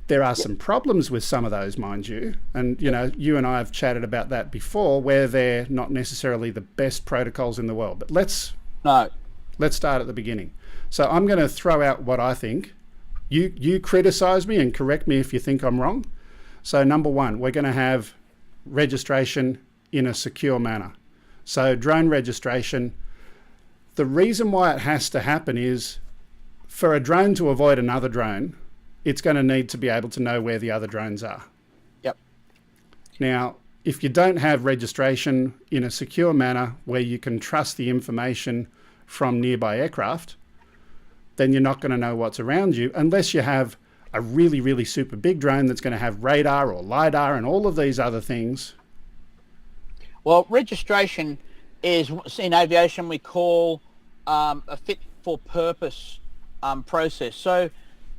There are some problems with some of those, mind you, and you and I have chatted about that before, where they're not necessarily the best protocols in the world. But let's start at the beginning. So I'm going to throw out what I think. You criticize me and correct me if you think I'm wrong. So number one, we're going to have registration in a secure manner. So drone registration The reason why it has to happen is for a drone to avoid another drone, it's going to need to be able to know where the other drones are. Yep. Now, if you don't have registration in a secure manner where you can trust the information from nearby aircraft, then you're not going to know what's around you unless you have a really, really super big drone that's going to have radar or LiDAR and all of these other things. Well, registration is, in aviation, we call a fit for purpose process. So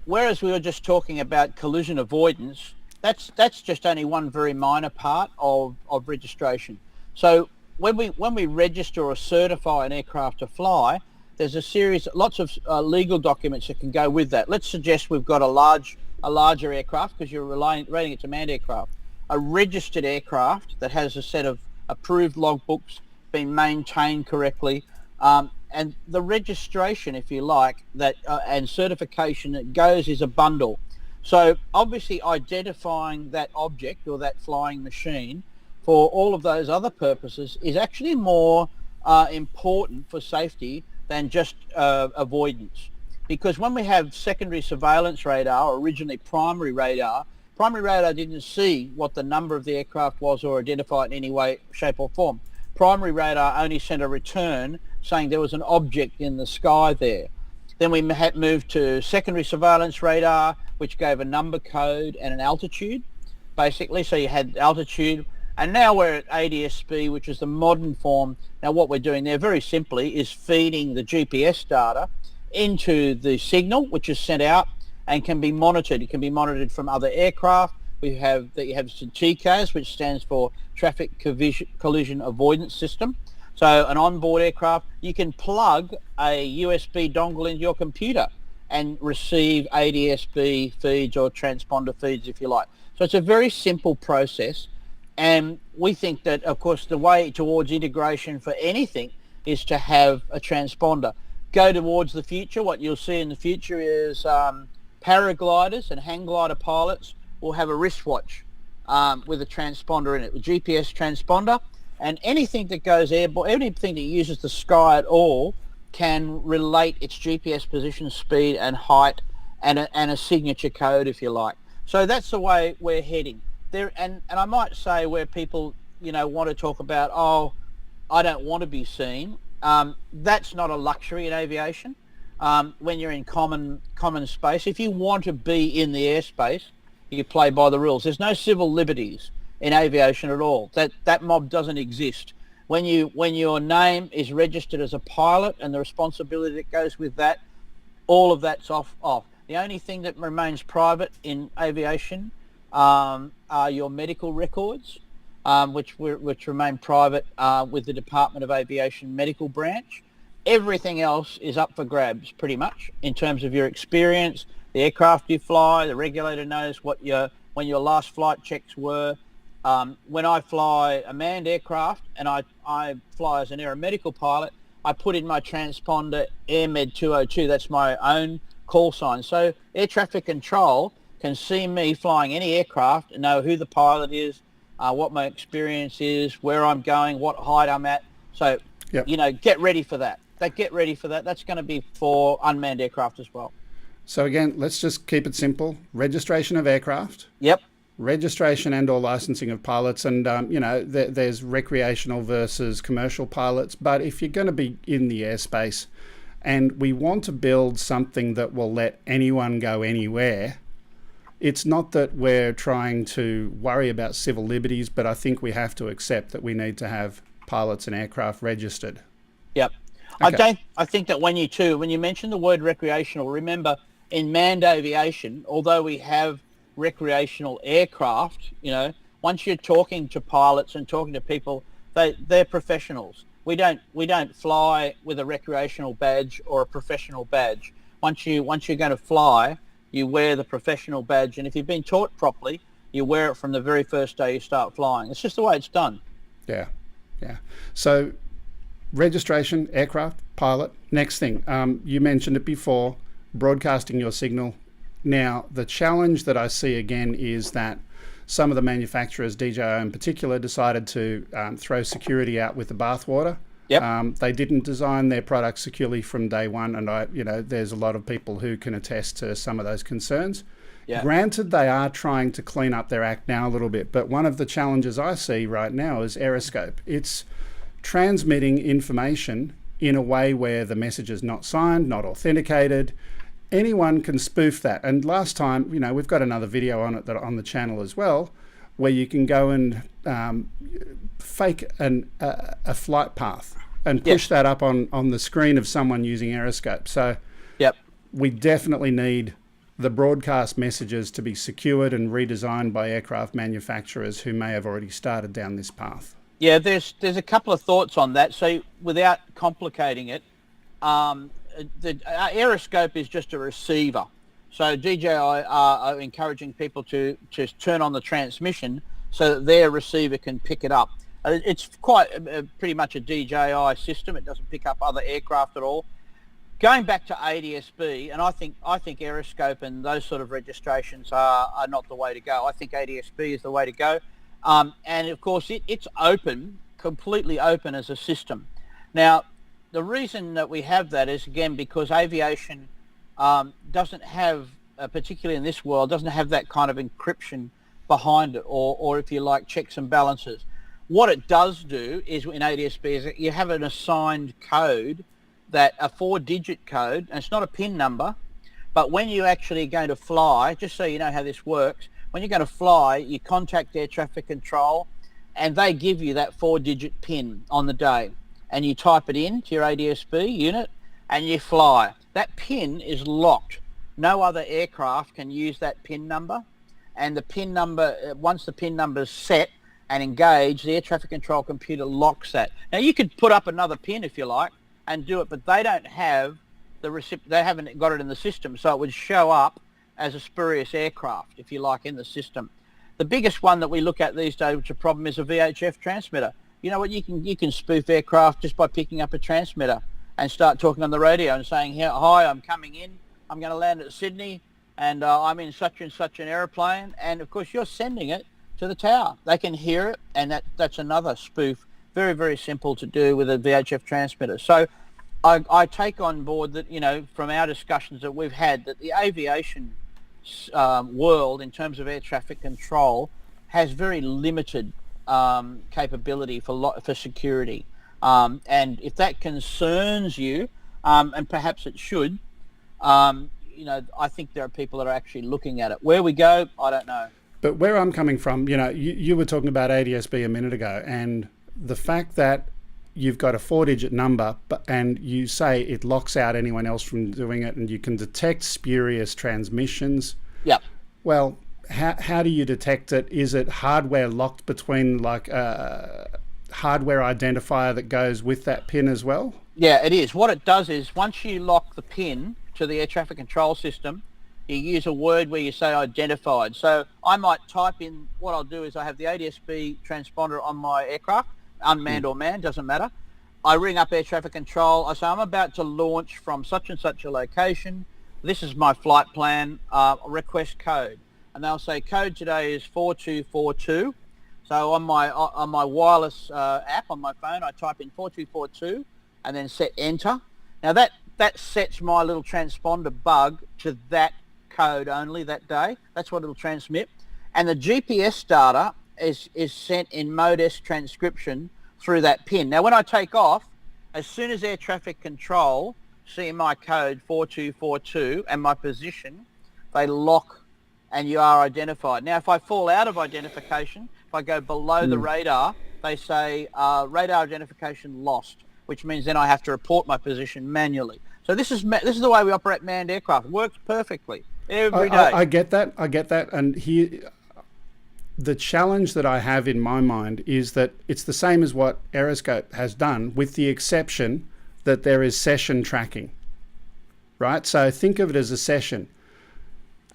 whereas we were just talking about collision avoidance, that's just only one very minor part of registration. So when we register or certify an aircraft to fly, there's lots of legal documents that can go with that. Let's suggest we've got a larger aircraft, because you're rating it to manned aircraft. A registered aircraft that has a set of approved logbooks, been maintained correctly, and the registration, if you like, that and certification that goes is a bundle. So obviously identifying that object or that flying machine for all of those other purposes is actually more important for safety than just avoidance. Because when we have secondary surveillance radar, or originally primary radar didn't see what the number of the aircraft was or identify it in any way, shape or form. Primary radar only sent a return saying there was an object in the sky there. Then we moved to secondary surveillance radar, which gave a number code and an altitude, basically. So you had altitude. And now we're at AEDST, which is the modern form. Now what we're doing there very simply is feeding the GPS data into the signal, which is sent out and can be monitored. It can be monitored from other aircraft. You have some TCAS, which stands for Traffic Collision Avoidance System. So an onboard aircraft, you can plug a USB dongle into your computer and receive AEDST feeds or transponder feeds, if you like. So it's a very simple process. And we think that, of course, the way towards integration for anything is to have a transponder. Go towards the future. What you'll see in the future is paragliders and hang glider pilots will have a wristwatch with a transponder in it, a GPS transponder, and anything that goes airborne, anything that uses the sky at all can relate its GPS position, speed and height and a signature code, if you like. So that's the way we're heading. There, and I might say where people, want to talk about, oh, I don't want to be seen. That's not a luxury in aviation. When you're in common space, if you want to be in the airspace, you play by the rules. There's no civil liberties in aviation at all. That mob doesn't exist. When your name is registered as a pilot and the responsibility that goes with that, all of that's off. The only thing that remains private in aviation are your medical records, which remain private with the Department of Aviation medical branch. Everything else is up for grabs, pretty much, in terms of your experience, the aircraft you fly. The regulator knows when your last flight checks were. When I fly a manned aircraft and I fly as an aeromedical pilot, I put in my transponder AirMed 202. That's my own call sign. So air traffic control can see me flying any aircraft and know who the pilot is, what my experience is, where I'm going, what height I'm at. So, Yep. Get ready for that. Get ready for that. That's going to be for unmanned aircraft as well. So again, let's just keep it simple. Registration of aircraft. Yep. Registration and or licensing of pilots, and there's recreational versus commercial pilots. But if you're going to be in the airspace and we want to build something that will let anyone go anywhere, it's not that we're trying to worry about civil liberties, but I think we have to accept that we need to have pilots and aircraft registered. Yep. Okay. I think that when you mention the word recreational, remember in manned aviation, although we have recreational aircraft, once you're talking to pilots and talking to people, they're professionals. We don't fly with a recreational badge or a professional badge. Once you're going to fly, you wear the professional badge, and if you've been taught properly, you wear it from the very first day you start flying. It's just the way it's done. Yeah. So registration, aircraft, pilot. Next thing, you mentioned it before, broadcasting your signal. Now, the challenge that I see again is that some of the manufacturers, DJI in particular, decided to throw security out with the bathwater Yep. They didn't design their product securely from day one, and there's a lot of people who can attest to some of those concerns. Yeah. Granted, they are trying to clean up their act now a little bit, but one of the challenges I see right now is AEDST. It's transmitting information in a way where the message is not signed, not authenticated. Anyone can spoof that. And last time, we've got another video on it that on the channel as well, where you can go and fake a flight path and push that up on the screen of someone using AEDST. So we definitely need the broadcast messages to be secured and redesigned by aircraft manufacturers who may have already started down this path. Yeah, there's a couple of thoughts on that. So without complicating it, the AEDST is just a receiver. So DJI are encouraging people to turn on the transmission so that their receiver can pick it up. It's quite pretty much a DJI system. It doesn't pick up other aircraft at all. Going back to AEDST, and I think AEDST and those sort of registrations are not the way to go. I think AEDST is the way to go. And of course, it's open, completely open as a system. Now, the reason that we have that is, again, because aviation doesn't have, particularly in this world, doesn't have that kind of encryption behind it, or if you like, checks and balances. What it does do is, in AEDST, is that you have an assigned code, that a 4-digit code, and it's not a PIN number, but when you actually are going to fly, just so you know how this works, when you're going to fly, you contact air traffic control, and they give you that 4-digit PIN on the day, and you type it in to your AEDST unit, and you fly. That PIN is locked. No other aircraft can use that PIN number, and the PIN number, once the PIN number is set and engaged, the air traffic control computer locks that. Now, you could put up another PIN if you like and do it, but they don't have they haven't got it in the system, so it would show up as a spurious aircraft, if you like, in the system. The biggest one that we look at these days, which is a problem, is a VHF transmitter. You know what, you can spoof aircraft just by picking up a transmitter and start talking on the radio and saying, hi, I'm coming in, I'm going to land at Sydney, and I'm in such and such an aeroplane, and of course you're sending it to the tower. They can hear it, and that's another spoof. Very, very simple to do with a VHF transmitter. So I take on board that, from our discussions that we've had, that the aviation world, in terms of air traffic control, has very limited capability for security. And if that concerns you, and perhaps it should, I think there are people that are actually looking at it. Where we go, I don't know. But where I'm coming from, you were talking about AEDST a minute ago, and the fact that you've got a 4-digit number, and you say it locks out anyone else from doing it, and you can detect spurious transmissions. Yeah. Well, how do you detect it? Is it hardware locked between like a hardware identifier that goes with that PIN as well? Yeah, it is. What it does is, once you lock the PIN to the air traffic control system, you use a word where you say identified. So I might type in, what I'll do is I have the AEDST transponder on my aircraft, unmanned or manned, doesn't matter. I ring up air traffic control. I say, I'm about to launch from such and such a location. This is my flight plan, request code. And they'll say code today is 4242. So on my wireless app on my phone, I type in 4242 and then set enter. Now that sets my little transponder bug to that code only that day. That's what it'll transmit. And the GPS data is sent in MODES transcription through that PIN. Now when I take off, as soon as air traffic control see my code 4242 and my position, they lock and you are identified. Now if I fall out of identification, if I go below the radar, they say radar identification lost, which means then I have to report my position manually. So this is the way we operate manned aircraft. It works perfectly every day. I get that. And here, the challenge that I have in my mind is that it's the same as what AEDST has done, with the exception that there is session tracking, right? So think of it as a session.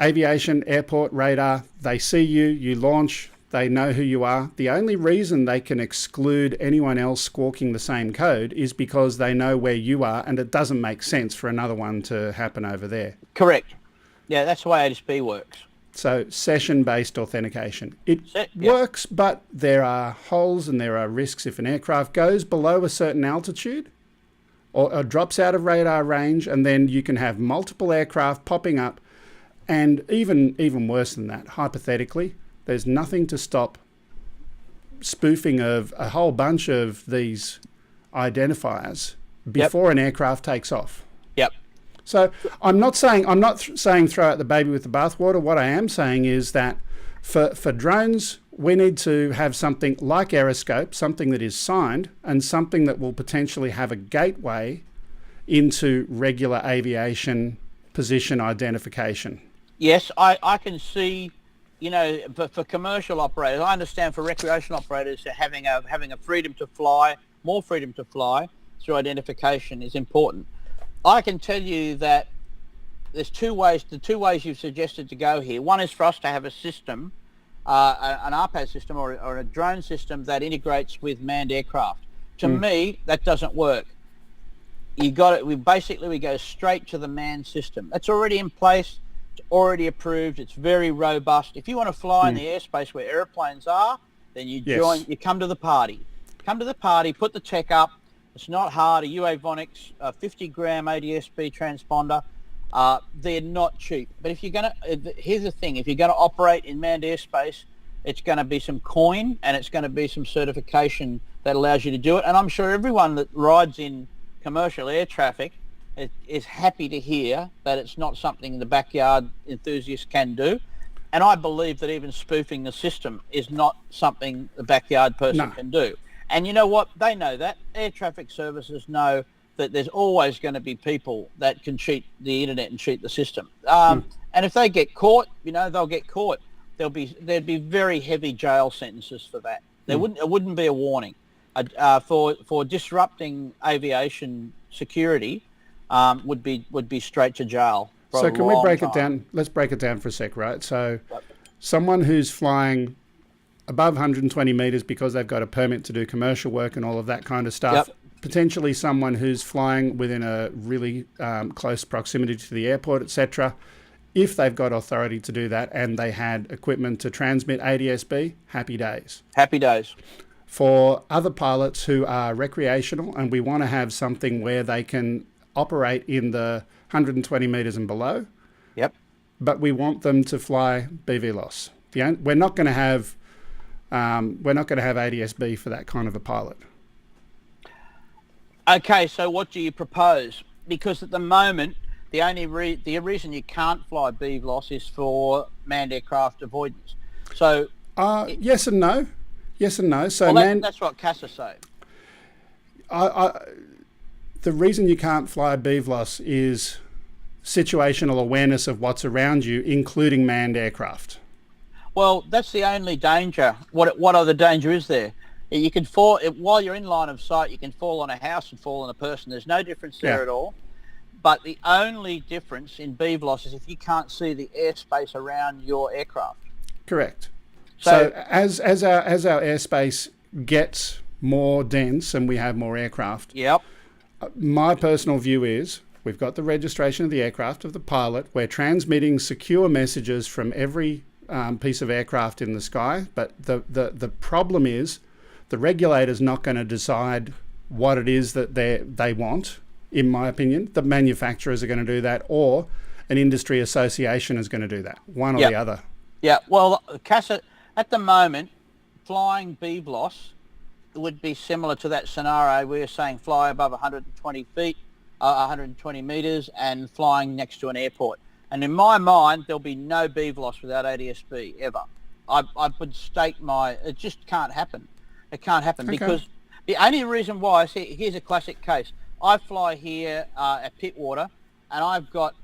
Aviation, airport, radar, they see you, you launch, they know who you are. The only reason they can exclude anyone else squawking the same code is because they know where you are, and it doesn't make sense for another one to happen over there. Correct. Yeah, that's the way AEDST works. So session-based authentication. It Yep. works, but there are holes and there are risks if an aircraft goes below a certain altitude or drops out of radar range, and then you can have multiple aircraft popping up. And even worse than that, hypothetically, there's nothing to stop spoofing of a whole bunch of these identifiers before an aircraft takes off. Yep. So I'm not saying throw out the baby with the bathwater. What I am saying is that for drones, we need to have something like Aeroscope, something that is signed and something that will potentially have a gateway into regular aviation position identification. Yes, I can see, you know, for commercial operators, I understand for recreational operators having a freedom to fly, more freedom to fly through identification is important. I can tell you that there's two ways, the two ways you've suggested to go here. One is for us to have a system, an RPAS system or a drone system that integrates with manned aircraft. To me, that doesn't work. We go straight to the manned system. It's already in place. It's already approved. It's very robust. If you want to fly in the airspace where airplanes are, then you join. You come to the party. Come to the party. Put the tech up. It's not hard. A UAVonics, a 50-gram AEDST transponder. They're not cheap. But if you're going to, here's the thing: if you're going to operate in manned airspace, it's going to be some coin and it's going to be some certification that allows you to do it. And I'm sure everyone that rides in commercial air traffic is happy to hear that it's not something the backyard enthusiast can do. And I believe that even spoofing the system is not something the backyard person can do. And you know what? They know that. Air traffic services know that there's always going to be people that can cheat the internet and cheat the system. And if they get caught, you know, they'll get caught. There'd be very heavy jail sentences for that. It wouldn't be a warning. For disrupting aviation security, would be straight to jail. So can we break it down? Let's break it down for a sec, right? So someone who's flying above 120 meters because they've got a permit to do commercial work and all of that kind of stuff. Potentially someone who's flying within a really close proximity to the airport, etc. If they've got authority to do that and they had equipment to transmit AEDST, happy days. Happy days. For other pilots who are recreational and we want to have something where they can operate in the 120 meters and below, but we want them to fly BVLOS. We're not going to have AEDST for that kind of a pilot. Okay, so what do you propose? Because at the moment, the reason you can't fly BVLOS is for manned aircraft avoidance. So yes and no. Yes and no. So that's what CASA say. The reason you can't fly BVLOS is situational awareness of what's around you, including manned aircraft. Well, that's the only danger. What other danger is there? You can fall while you're in line of sight. You can fall on a house and fall on a person. There's no difference there at all. But the only difference in BVLOS is if you can't see the airspace around your aircraft. Correct. So as our airspace gets more dense and we have more aircraft, my personal view is we've got the registration of the aircraft, of the pilot. We're transmitting secure messages from every piece of aircraft in the sky. But the problem is the regulator's not going to decide what it is that they want, in my opinion. The manufacturers are going to do that, or an industry association is going to do that, one or the other. Yeah, well, CASA, at the moment, flying BVLOS would be similar to that scenario. We were saying fly above 120 feet, 120 meters, and flying next to an airport. And in my mind, there'll be no BVLOS without AEDST ever. I would stake it just can't happen. It can't happen because the only reason why, here's a classic case. I fly here at Pittwater, and I've got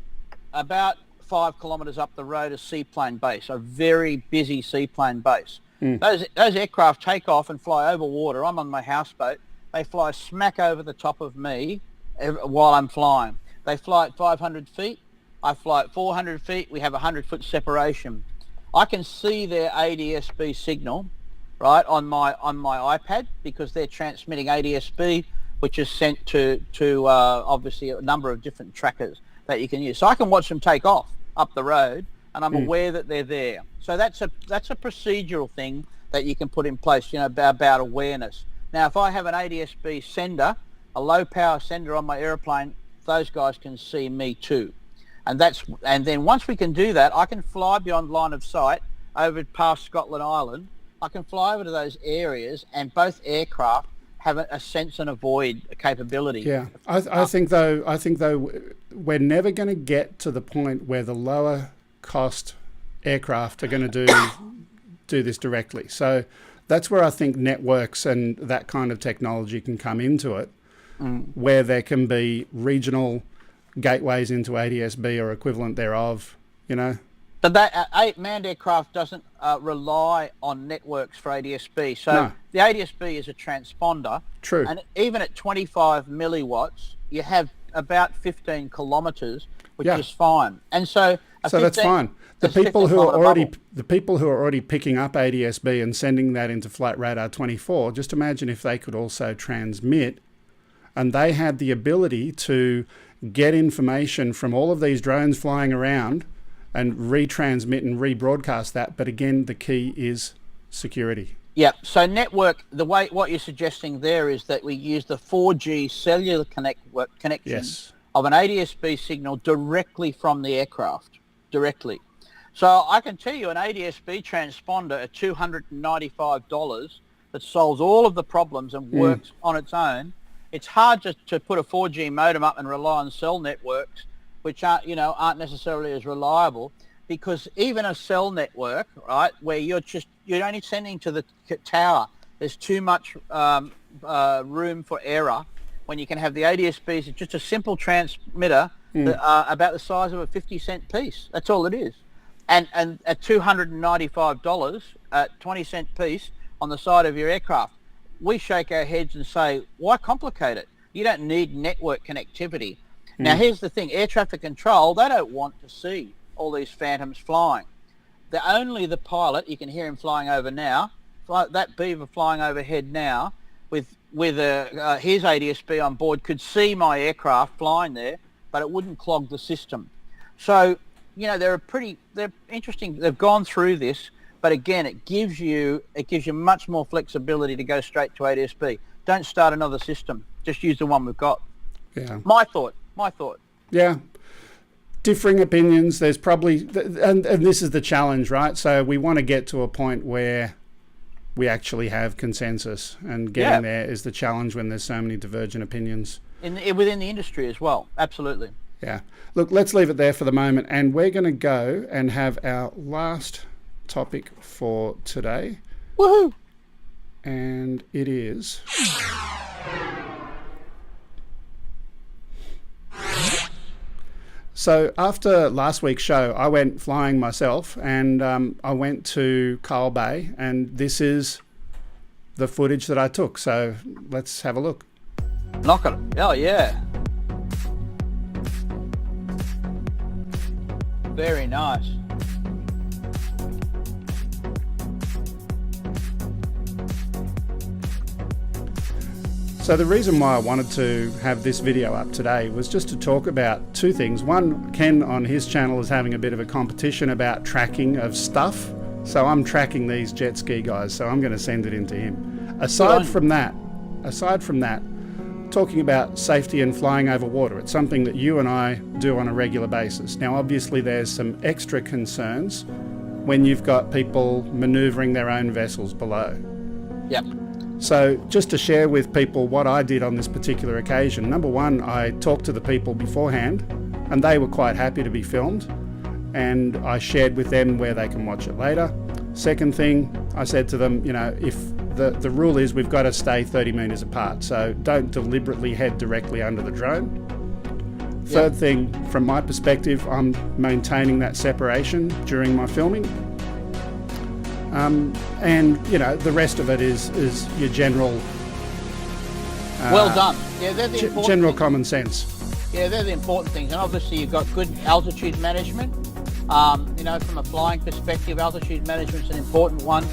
about 5 kilometres up the road a seaplane base, a very busy seaplane base. Those aircraft take off and fly over water. I'm on my houseboat. They fly smack over the top of me while I'm flying. They fly at 500 feet. I fly at 400 feet. We have a 100-foot separation. I can see their AEDST signal, right, on my iPad because they're transmitting AEDST, which is sent to obviously a number of different trackers that you can use. So I can watch them take off up the road and I'm aware that they're there. So that's a procedural thing that you can put in place, about awareness. Now, if I have an ADSB sender, a low power sender on my airplane, those guys can see me too. And then once we can do that, I can fly beyond line of sight over past Scotland Island. I can fly over to those areas, and both aircraft have a sense and avoid capability. Yeah, I think though we're never going to get to the point where the lower cost aircraft are going to do this directly. So that's where I think networks and that kind of technology can come into it, where there can be regional gateways into ADSB or equivalent thereof, But that manned aircraft doesn't rely on networks for ADSB. So No. the ADSB is a transponder. True. And even at 25 milliwatts, you have about 15 kilometres, which Yeah. is fine. And so that's fine. The that's people 15 who are kilometre already picking up ADSB and sending that into Flight Radar 24, just imagine if they could also transmit, and they had the ability to get information from all of these drones flying around and retransmit and rebroadcast that. But again, the key is security. Yeah, so network, what you're suggesting there is that we use the 4G cellular connection Yes. of an ADSB signal directly from the aircraft, directly. So I can tell you an ADSB transponder at $295 that solves all of the problems and works on its own. It's hard to put a 4G modem up and rely on cell networks, which aren't necessarily as reliable, because even a cell network, right, where you're only sending to the tower, there's too much room for error. When you can have the ADSBs, it's just a simple transmitter about the size of a 50-cent piece. That's all it is. And at $295 at 20-cent piece on the side of your aircraft, we shake our heads and say, why complicate it? You don't need network connectivity. Now, here's the thing. Air traffic control, they don't want to see all these phantoms flying. Only the pilot, you can hear him flying over now, that beaver flying overhead now with his ADSB on board could see my aircraft flying there, but it wouldn't clog the system. So, they're interesting. They've gone through this, but again, it gives you much more flexibility to go straight to ADSB. Don't start another system. Just use the one we've got. Yeah. My thought. Yeah. Differing opinions. There's probably, and this is the challenge, right? So we want to get to a point where we actually have consensus, and getting there is the challenge when there's so many divergent opinions. Within the industry as well. Absolutely. Yeah. Look, let's leave it there for the moment, and we're going to go and have our last topic for today. Woohoo! And it is... So after last week's show, I went flying myself, and I went to Kyle Bay, and this is the footage that I took. So let's have a look. Knock it. Oh, yeah. Very nice. So the reason why I wanted to have this video up today was just to talk about two things. One, Ken on his channel is having a bit of a competition about tracking of stuff. So I'm tracking these jet ski guys, so I'm going to send it in to him. Aside from that, talking about safety and flying over water, it's something that you and I do on a regular basis. Now, obviously, there's some extra concerns when you've got people maneuvering their own vessels below. Yep. So just to share with people what I did on this particular occasion, number one, I talked to the people beforehand, and they were quite happy to be filmed, and I shared with them where they can watch it later. Second thing, I said to them, if the rule is we've got to stay 30 meters apart, so don't deliberately head directly under the drone. Third thing, from my perspective, I'm maintaining that separation during my filming. And the rest of it is your general well done. Yeah, they're the important general things. Common sense. Yeah, they're the important things. And obviously you've got good altitude management. From a flying perspective, altitude management's an important one.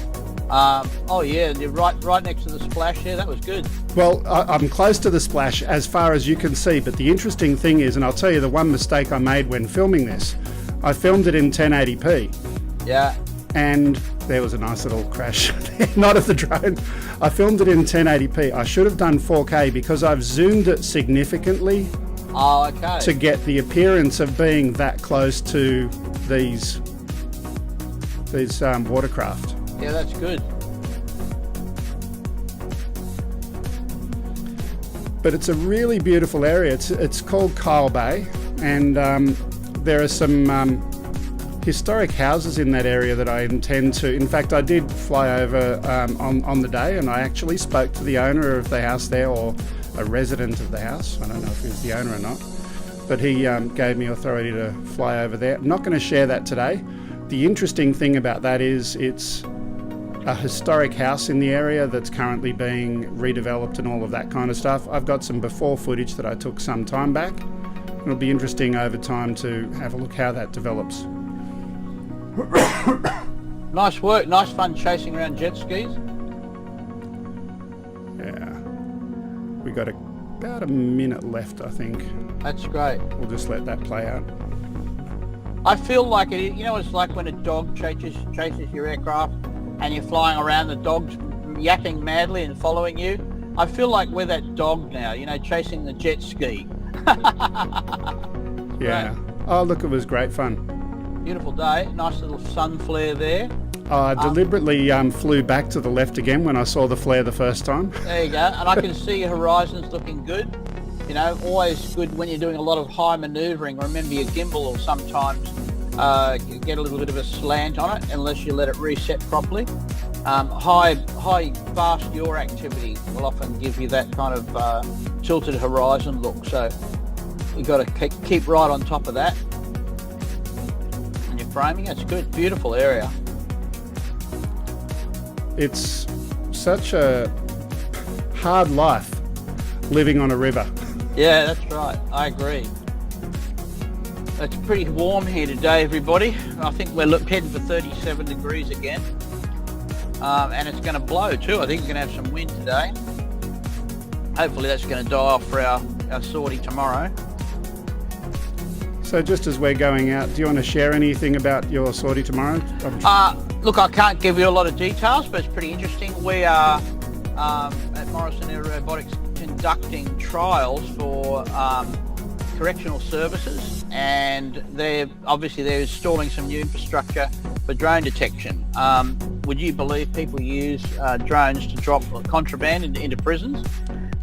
You're right next to the splash here. That was good. Well, I'm close to the splash as far as you can see, but the interesting thing is, and I'll tell you the one mistake I made when filming this, I filmed it in 1080p. Yeah. And there was a nice little crash there, not of the drone. I filmed it in 1080p. I should have done 4K because I've zoomed it significantly Okay. to get the appearance of being that close to these watercraft. Yeah, that's good. But it's a really beautiful area. It's called Kyle Bay, and there are some historic houses in that area that I intend to. In fact, I did fly over on the day, and I actually spoke to the owner of the house there, or a resident of the house. I don't know if he was the owner or not, but he gave me authority to fly over there. I'm not going to share that today. The interesting thing about that is it's a historic house in the area that's currently being redeveloped and all of that kind of stuff. I've got some before footage that I took some time back. It'll be interesting over time to have a look how that develops. Nice work. Nice fun chasing around jet skis. Yeah. We got about a minute left, I think. That's great. We'll just let that play out. I feel like it. You know, it's like when a dog chases your aircraft, and you're flying around. The dog's yapping madly and following you. I feel like we're that dog now. You know, chasing the jet ski. Yeah. Right. Oh, look, it was great fun. Beautiful day. Nice little sun flare there. I deliberately flew back to the left again when I saw the flare the first time. There you go. And I can see your horizons looking good. You know, always good when you're doing a lot of high manoeuvring. Remember your gimbal will sometimes get a little bit of a slant on it unless you let it reset properly. High fast yaw activity will often give you that kind of tilted horizon look. So you've got to keep right on top of that. And your framing, that's good. Beautiful area. It's such a hard life living on a river. Yeah, that's right. I agree. It's pretty warm here today, everybody. I think we're heading for 37 degrees again. And it's going to blow too. I think we're going to have some wind today. Hopefully that's going to die off for our sortie tomorrow. So just as we're going out, do you want to share anything about your sortie tomorrow? Look, I can't give you a lot of details, but it's pretty interesting. We are at Morrison Aerobotics conducting trials for correctional services, and they're installing some new infrastructure for drone detection. Would you believe people use drones to drop contraband into prisons?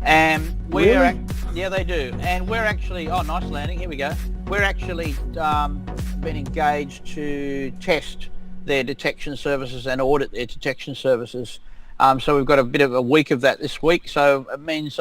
And Really? Yeah, they do. And we're actually, nice landing, here we go. We're actually been engaged to test their detection services and audit their detection services. So we've got a bit of a week of that this week. So it means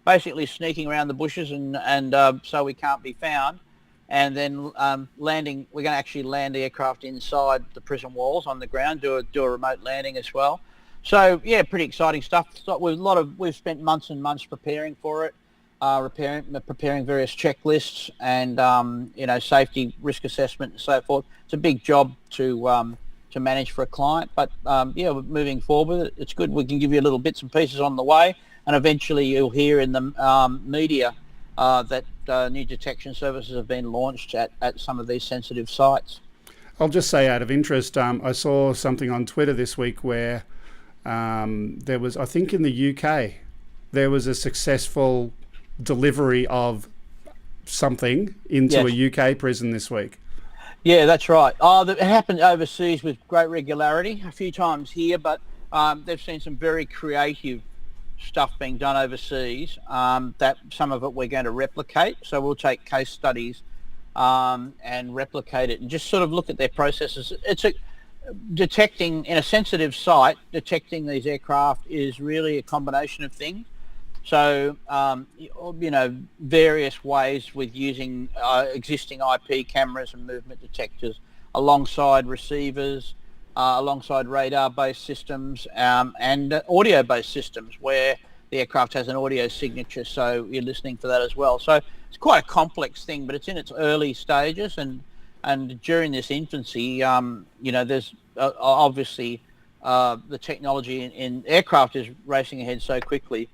basically sneaking around the bushes and so we can't be found. And then landing, we're going to actually land the aircraft inside the prison walls on the ground, do a remote landing as well. So yeah, pretty exciting stuff. So we've spent months and months preparing for it, preparing various checklists and safety risk assessment and so forth. It's a big job to manage for a client, but we're moving forward with it. It's good. We can give you little bits and pieces on the way, and eventually you'll hear in the media that new detection services have been launched at some of these sensitive sites. I'll just say out of interest, I saw something on Twitter this week where there was, I think in the UK, there was a successful delivery of something into a UK prison this week. Yeah, that's right. It happened overseas with great regularity, a few times here, but they've seen some very creative stuff being done overseas, that some of it we're going to replicate. So we'll take case studies and replicate it and just sort of look at their processes. Detecting in a sensitive site, detecting these aircraft is really a combination of things. So, various ways with using existing IP cameras and movement detectors alongside receivers, alongside radar-based systems and audio-based systems where the aircraft has an audio signature, so you're listening for that as well. So it's quite a complex thing, but it's in its early stages, and during this infancy, there's obviously the technology in aircraft is racing ahead so quickly.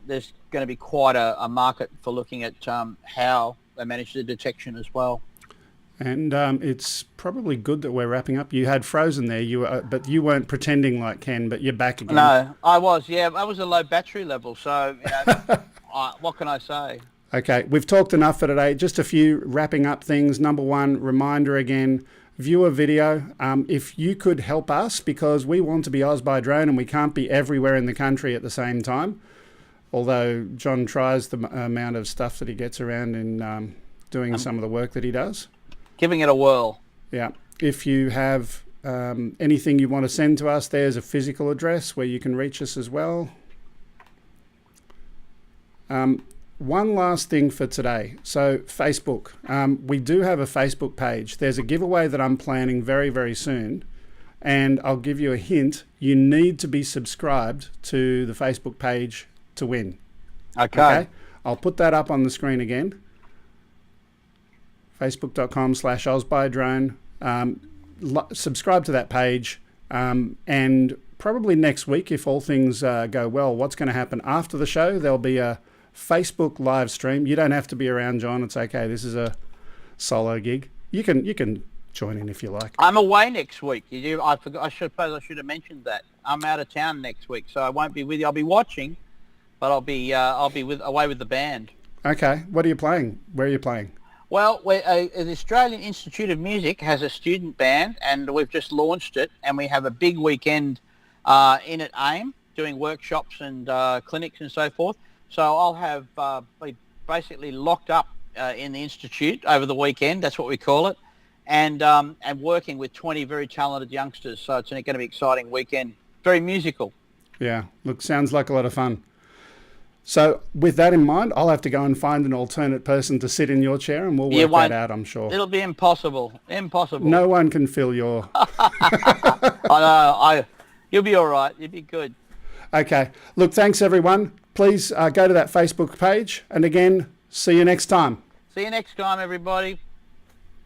There's going to be quite a market for looking at how they manage the detection as well. And it's probably good that we're wrapping up. You had frozen there, but you weren't pretending like Ken, but you're back again. No, I was. Yeah, I was a low battery level, so what can I say? Okay, we've talked enough for today. Just a few wrapping up things. Number one, reminder again, viewer video. If you could help us, because we want to be Oz by Drone and we can't be everywhere in the country at the same time. Although John tries the amount of stuff that he gets around in doing some of the work that he does. Giving it a whirl. Yeah. If you have anything you want to send to us, there's a physical address where you can reach us as well. One last thing for today. So Facebook. We do have a Facebook page. There's a giveaway that I'm planning very, very soon. And I'll give you a hint. You need to be subscribed to the Facebook page to win. Okay? I'll put that up on the screen again. Facebook.com/OzByDrone. Subscribe to that page. And probably next week, if all things go well, what's going to happen after the show, there'll be a Facebook live stream. You don't have to be around, John. It's okay. This is a solo gig. You can join in if you like. I'm away next week. I forgot. I suppose I should have mentioned that. I'm out of town next week, so I won't be with you. I'll be watching, but I'll be away with the band. Okay. What are you playing? Where are you playing? Well, the Australian Institute of Music has a student band, and we've just launched it, and we have a big weekend in at AIM, doing workshops and clinics and so forth. So I'll have be basically locked up in the institute over the weekend. That's what we call it, and working with 20 very talented youngsters. So it's going to be an exciting weekend. Very musical. Yeah, look, sounds like a lot of fun. So with that in mind, I'll have to go and find an alternate person to sit in your chair, and we'll work that out, I'm sure. It'll be impossible. Impossible. No one can fill your... I know. You'll be all right. You'll be good. Okay. Look, thanks, everyone. Please go to that Facebook page. And again, see you next time. See you next time, everybody.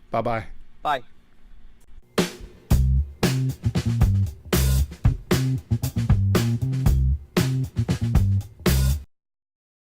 Bye-bye. Bye.